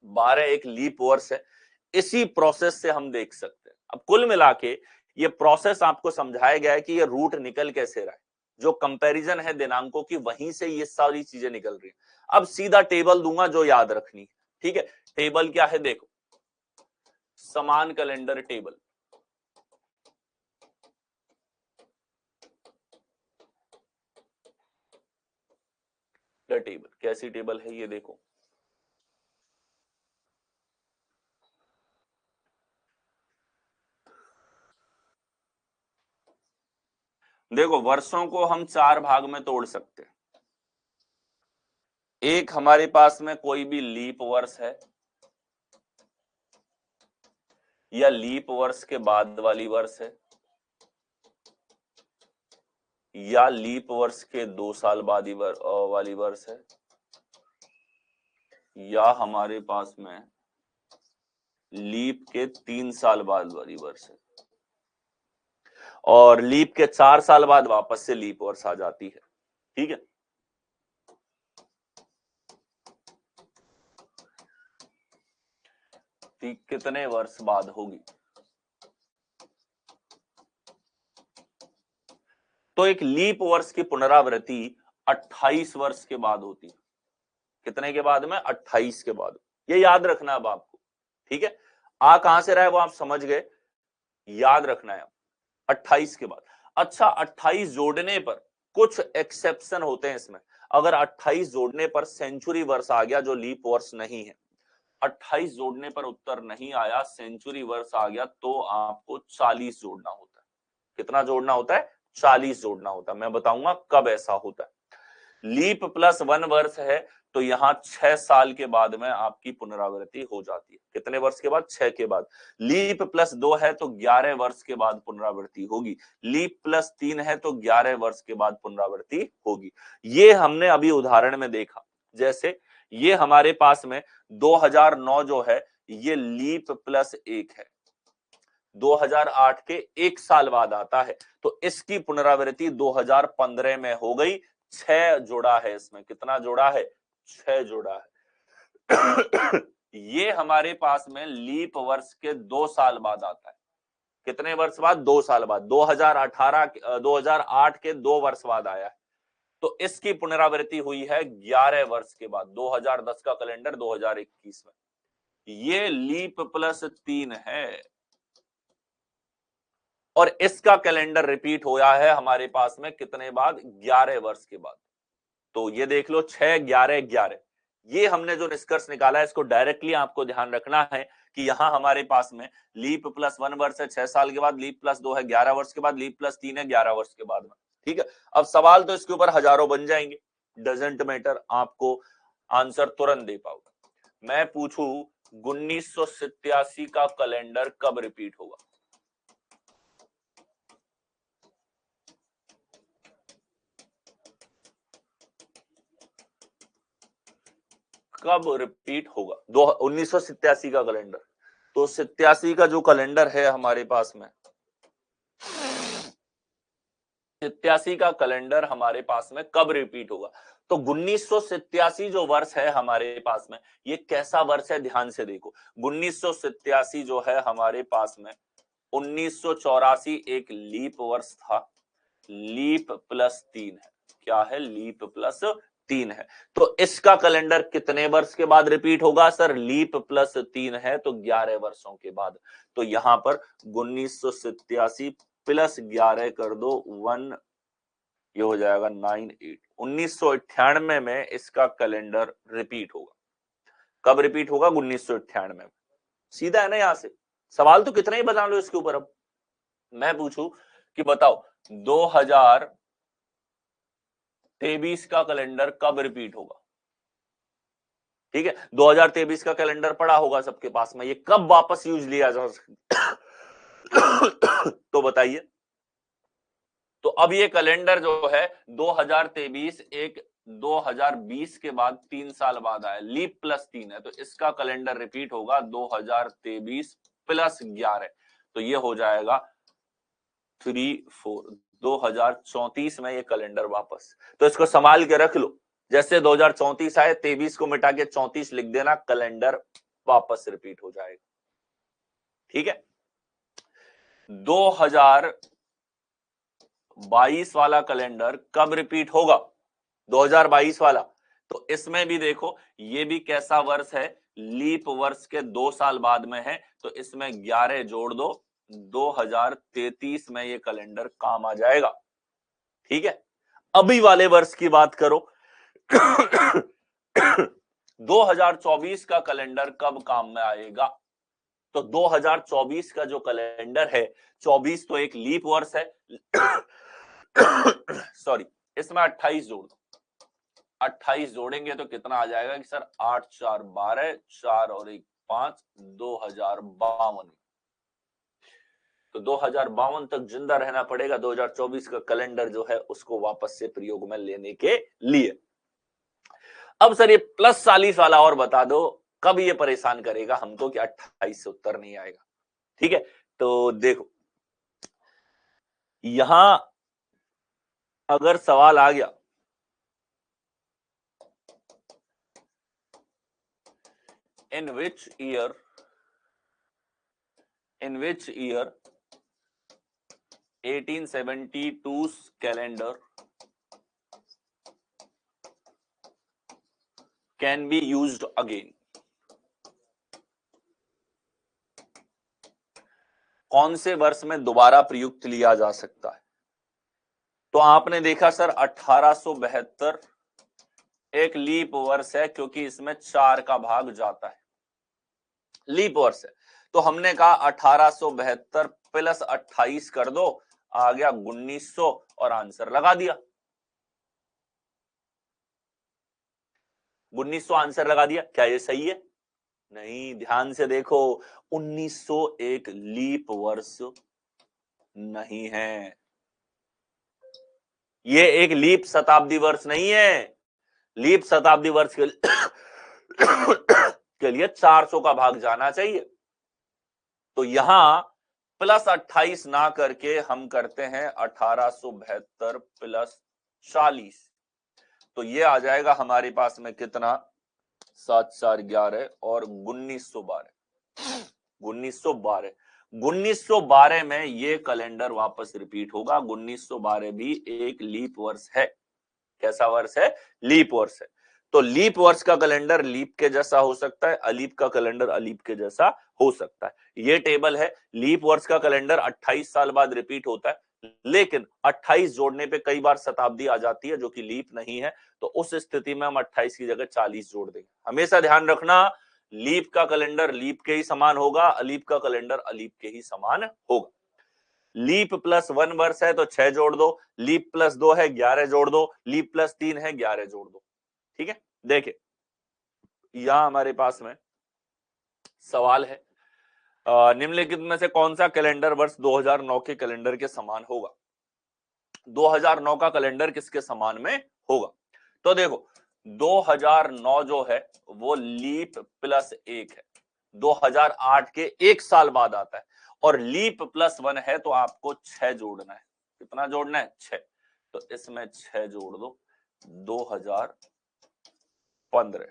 12 एक लीप वर्ष है। इसी प्रोसेस से हम देख सकते हैं। अब कुल मिला के ये प्रोसेस आपको समझाया गया है कि ये रूट निकल कैसे रहा है, जो कंपैरिजन है दिनांकों की, वहीं से ये सारी चीजें निकल रही है। अब सीधा टेबल दूंगा जो याद रखनी है। ठीक है, टेबल क्या है, देखो, समान कैलेंडर टेबल। टेबल कैसी टेबल है ये देखो, देखो वर्षों को हम 4 भाग में तोड़ सकते हैं। एक हमारे पास में कोई भी लीप वर्ष है या लीप वर्ष के बाद वाली वर्ष है, या लीप वर्ष के 2 साल बाद वाली वर्ष है, या हमारे पास में लीप के 3 साल बाद वाली वर्ष है, और लीप के 4 साल बाद वापस से लीप वर्ष आ जाती है। ठीक है, कितने वर्ष बाद होगी, तो एक लीप वर्ष की पुनरावृत्ति 28 वर्ष के बाद होती है। कितने के बाद में, 28 के बाद। ये याद रखना अब आपको। ठीक है, आ कहां से रहा है वो आप समझ गए, याद रखना है 28 के बाद। अच्छा, 28 जोड़ने पर कुछ एक्सेप्शन होते हैं इसमें। अगर 28 जोड़ने पर सेंचुरी वर्ष आ गया जो लीप वर्ष नहीं है, 28 जोड़ने पर उत्तर नहीं आया, सेंचुरी वर्ष आ गया, तो आपको 40 जोड़ना होता है। कितना जोड़ना होता है, 40 जोड़ना होता है। मैं बताऊंगा कब ऐसा होता है। लीप प्लस 1 वर्ष है तो यहां 6 साल के बाद में आपकी पुनरावृत्ति हो जाती है। कितने वर्ष के बाद, 6 के बाद। लीप प्लस 2 है तो 11 वर्ष के बाद पुनरावृत्ति होगी। लीप प्लस 3 है तो 11 वर्ष के बाद पुनरावृत्ति होगी। ये हमने अभी उदाहरण में देखा। जैसे ये हमारे पास में 2009 जो है ये लीप प्लस 1 है, 2008 के 1 साल बाद आता है, तो इसकी पुनरावृत्ति 2015 में हो गई। 6 जोड़ा है इसमें, कितना जोड़ा है, 6 जोड़ा है। ये हमारे पास में लीप वर्ष के 2 साल बाद आता है। कितने वर्ष बाद, 2 साल बाद। 2008 के 2 वर्ष बाद आया है, तो इसकी पुनरावृत्ति हुई है 11 वर्ष के बाद। 2010 का कैलेंडर 2021 में, ये लीप प्लस 3 है, और इसका कैलेंडर रिपीट होया है हमारे पास में कितने बाद, 11 वर्ष के बाद। तो ये देख लो 6, 11, 11, ये हमने जो निष्कर्ष निकाला है, इसको डायरेक्टली आपको ध्यान रखना है कि यहां हमारे पास में लीप प्लस 1 वर्ष है 6 साल के बाद, लीप प्लस 2 है 11 वर्ष के बाद, लीप प्लस 3 है 11 वर्ष के बाद में। ठीक है, अब सवाल तो इसके ऊपर हजारों बन जाएंगे। डजंट मैटर, आपको आंसर तुरंत दे पाओगे। मैं पूछूं 1987 का कैलेंडर कब रिपीट होगा? कब रिपीट होगा 1987 का कैलेंडर? तो 87 का जो कैलेंडर है हमारे पास में, 87 का कैलेंडर हमारे पास में कब रिपीट होगा? तो 1987 जो वर्ष है हमारे पास में, ये कैसा वर्ष है ध्यान से देखो। 1987 जो है हमारे पास में 1984 एक लीप वर्ष था, लीप प्लस 3 है। क्या है? लीप प्लस 3 है। तो इसका कैलेंडर कितने वर्ष के बाद रिपीट होगा सर? लीप प्लस 3 है तो 11 वर्षों के बाद। तो यहां पर 1987 प्लस 11 कर दो 1, ये हो जाएगा 98। 1998 में इसका कैलेंडर रिपीट होगा। कब रिपीट होगा? 1998 में। सीधा है ना? यहां से सवाल तो कितना ही बता लो इसके ऊपर। अब मैं पूछूं कि बताओ 2023 का कैलेंडर कब रिपीट होगा? ठीक है, 2023 का कैलेंडर पड़ा होगा सबके पास में, ये कब वापस यूज लिया जा सकता? तो बताइए। तो अब ये कैलेंडर जो है 2023 एक 2020 के बाद 3 साल बाद आया, लीप प्लस 3 है, तो इसका कैलेंडर रिपीट होगा 2023 प्लस 11, तो ये हो जाएगा 2034 में ये कैलेंडर वापस। तो इसको संभाल के रख लो, जैसे 2034 आए 23 को मिटा के 34 लिख देना, कैलेंडर वापस रिपीट हो जाएगा। ठीक है, 2022 वाला कैलेंडर कब रिपीट होगा? 2022 वाला, तो इसमें भी देखो ये भी कैसा वर्ष है? लीप वर्ष के 2 साल बाद में है, तो इसमें 11 जोड़ दो, 2033 में ये कैलेंडर काम आ जाएगा। ठीक है, अभी वाले वर्ष की बात करो 2024 का कैलेंडर कब काम में आएगा? तो 2024 का जो कैलेंडर है, 24 तो एक लीप वर्ष है सॉरी, इसमें 28 जोड़ दो, 28 जोड़ेंगे तो कितना आ जाएगा कि सर 8 4 12, 4 और 1 5, 2052। तो 2052 तक जिंदा रहना पड़ेगा 2024 का कैलेंडर जो है उसको वापस से प्रयोग में लेने के लिए। अब सर ये प्लस 40 वाला और बता दो कब ये परेशान करेगा हमको कि 28 से उत्तर नहीं आएगा। ठीक है, तो देखो यहां अगर सवाल आ गया in which year 1872's calendar can be used again, कौन से वर्ष में दोबारा प्रयुक्त लिया जा सकता है? तो आपने देखा सर 1872 एक लीप वर्ष है, क्योंकि इसमें 4 का भाग जाता है, लीप वर्ष है। तो हमने कहा 1872 प्लस 28 कर दो, आ गया 1900 और आंसर लगा दिया। 1900 आंसर लगा दिया। क्या ये सही है? नहीं, ध्यान से देखो 1900 एक लीप वर्ष नहीं है, ये एक लीप शताब्दी वर्ष नहीं है। लीप शताब्दी वर्ष के लिए 400 का भाग जाना चाहिए। तो यहां प्लस 28 ना करके हम करते हैं 1872 प्लस 40, तो ये आ जाएगा हमारे पास में कितना? 7 4 11 और 1912। 1912 में ये कैलेंडर वापस रिपीट होगा। 1912 भी एक लीप वर्ष है। कैसा वर्ष है? लीप वर्ष है। तो लीप वर्ष का कैलेंडर लीप के जैसा हो सकता है, अलीप का कैलेंडर अलीप के जैसा हो सकता है। ये टेबल है। लीप वर्ष का कैलेंडर 28 साल बाद रिपीट होता है, लेकिन 28 जोड़ने पे कई बार शताब्दी आ जाती है जो कि लीप नहीं है, तो उस स्थिति में हम 28 की जगह 40 जोड़ देंगे। हमेशा ध्यान रखना, लीप का कैलेंडर लीप के ही समान होगा, अलीप का कैलेंडर अलीप के ही समान होगा। लीप प्लस 1 वर्ष है तो 6 जोड़ दो, लीप प्लस 2 है 11 जोड़ दो, लीप प्लस 3 है 11 जोड़ दो। ठीक है, देखिए यहां हमारे पास में सवाल है निम्नलिखित में से कौन सा कैलेंडर वर्ष 2009 के कैलेंडर के समान होगा। 2009 का कैलेंडर किसके समान में होगा? तो देखो 2009 जो है वो लीप प्लस 1 है, 2008 के एक साल बाद आता है, और लीप प्लस 1 है तो आपको 6 जोड़ना है। कितना जोड़ना है? 6। तो इसमें 6 जोड़ दो, 2015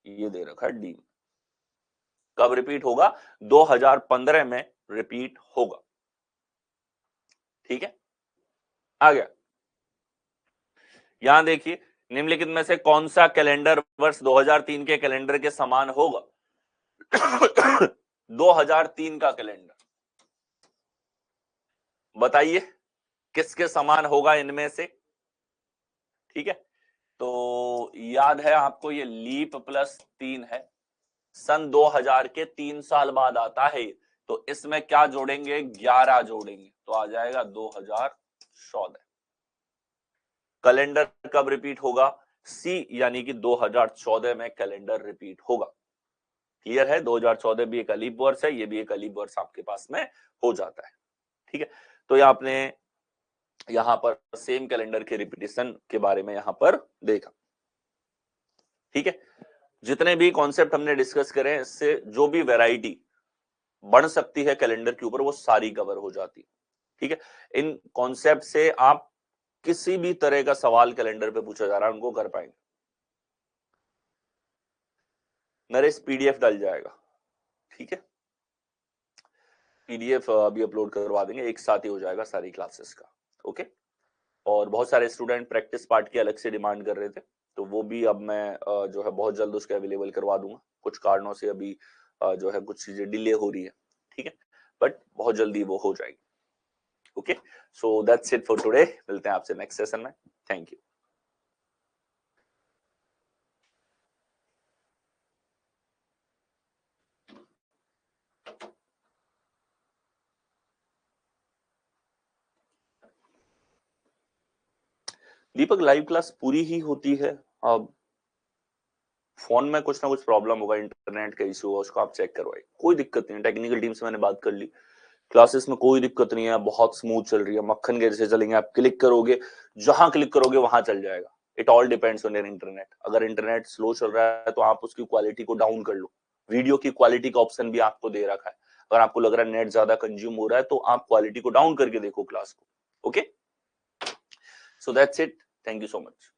ये दे रखा है डी। कब रिपीट होगा? 2015 में रिपीट होगा। ठीक है, आ गया। यहां देखिए निम्नलिखित में से कौन सा कैलेंडर वर्ष 2003 के कैलेंडर के समान होगा? 2003 का कैलेंडर बताइए किसके समान होगा इनमें से? ठीक है, तो याद है आपको ये लीप प्लस 3 है, सन 2000 के 3 साल बाद आता है, तो इसमें क्या जोड़ेंगे? 11 जोड़ेंगे, तो आ जाएगा 2014। कैलेंडर कब रिपीट होगा? सी, यानी कि 2014 में कैलेंडर रिपीट होगा। क्लियर है? 2014 भी एक अलीफ वर्ष है, ये भी एक अलीफ वर्ष आपके पास में हो जाता है। ठीक है, तो ये आपने यहां पर सेम कैलेंडर के रिपीटेशन के बारे में यहां पर देखा। ठीक है, जितने भी कॉन्सेप्ट हमने डिस्कस करे इससे जो भी वैरायटी बढ़ सकती है कैलेंडर के ऊपर वो सारी कवर हो जाती है। ठीक है, इन कॉन्सेप्ट से आप किसी भी तरह का सवाल कैलेंडर पे पूछा जा रहा है उनको कर पाएंगे। नरेश पीडीएफ डल जाएगा। ठीक है, पीडीएफ अभी अपलोड करवा देंगे, एक साथ ही हो जाएगा सारी क्लासेस का। ओके, और बहुत सारे स्टूडेंट प्रैक्टिस पार्ट की अलग से डिमांड कर रहे थे, तो वो भी अब मैं जो है बहुत जल्द उसके अवेलेबल करवा दूंगा। कुछ कारणों से अभी जो है कुछ चीजें डिले हो रही है। ठीक है, बट बहुत जल्दी वो हो जाएगी। Okay, so that's it for today, मिलते हैं आपसे नेक्स्ट सेशन में। Thank you. Deepak live class पूरी ही होती है, अब फोन में कुछ ना कुछ प्रॉब्लम होगा, इंटरनेट का इशू होगा, उसको आप चेक करवाइए, कोई दिक्कत नहीं। टेक्निकल टीम से मैंने बात कर ली, क्लासेस में कोई दिक्कत नहीं है, बहुत स्मूथ चल रही है, मक्खन के जैसे चलेंगे। आप क्लिक करोगे, जहां क्लिक करोगे वहां चल जाएगा। It all depends on your internet. अगर इंटरनेट स्लो चल रहा है तो आप उसकी क्वालिटी को डाउन कर लो। वीडियो की क्वालिटी का ऑप्शन भी आपको दे रखा है, अगर आपको लग रहा है नेट ज्यादा कंज्यूम हो रहा है तो आप क्वालिटी को डाउन करके देखो क्लास को। Okay, so that's it, thank you so much.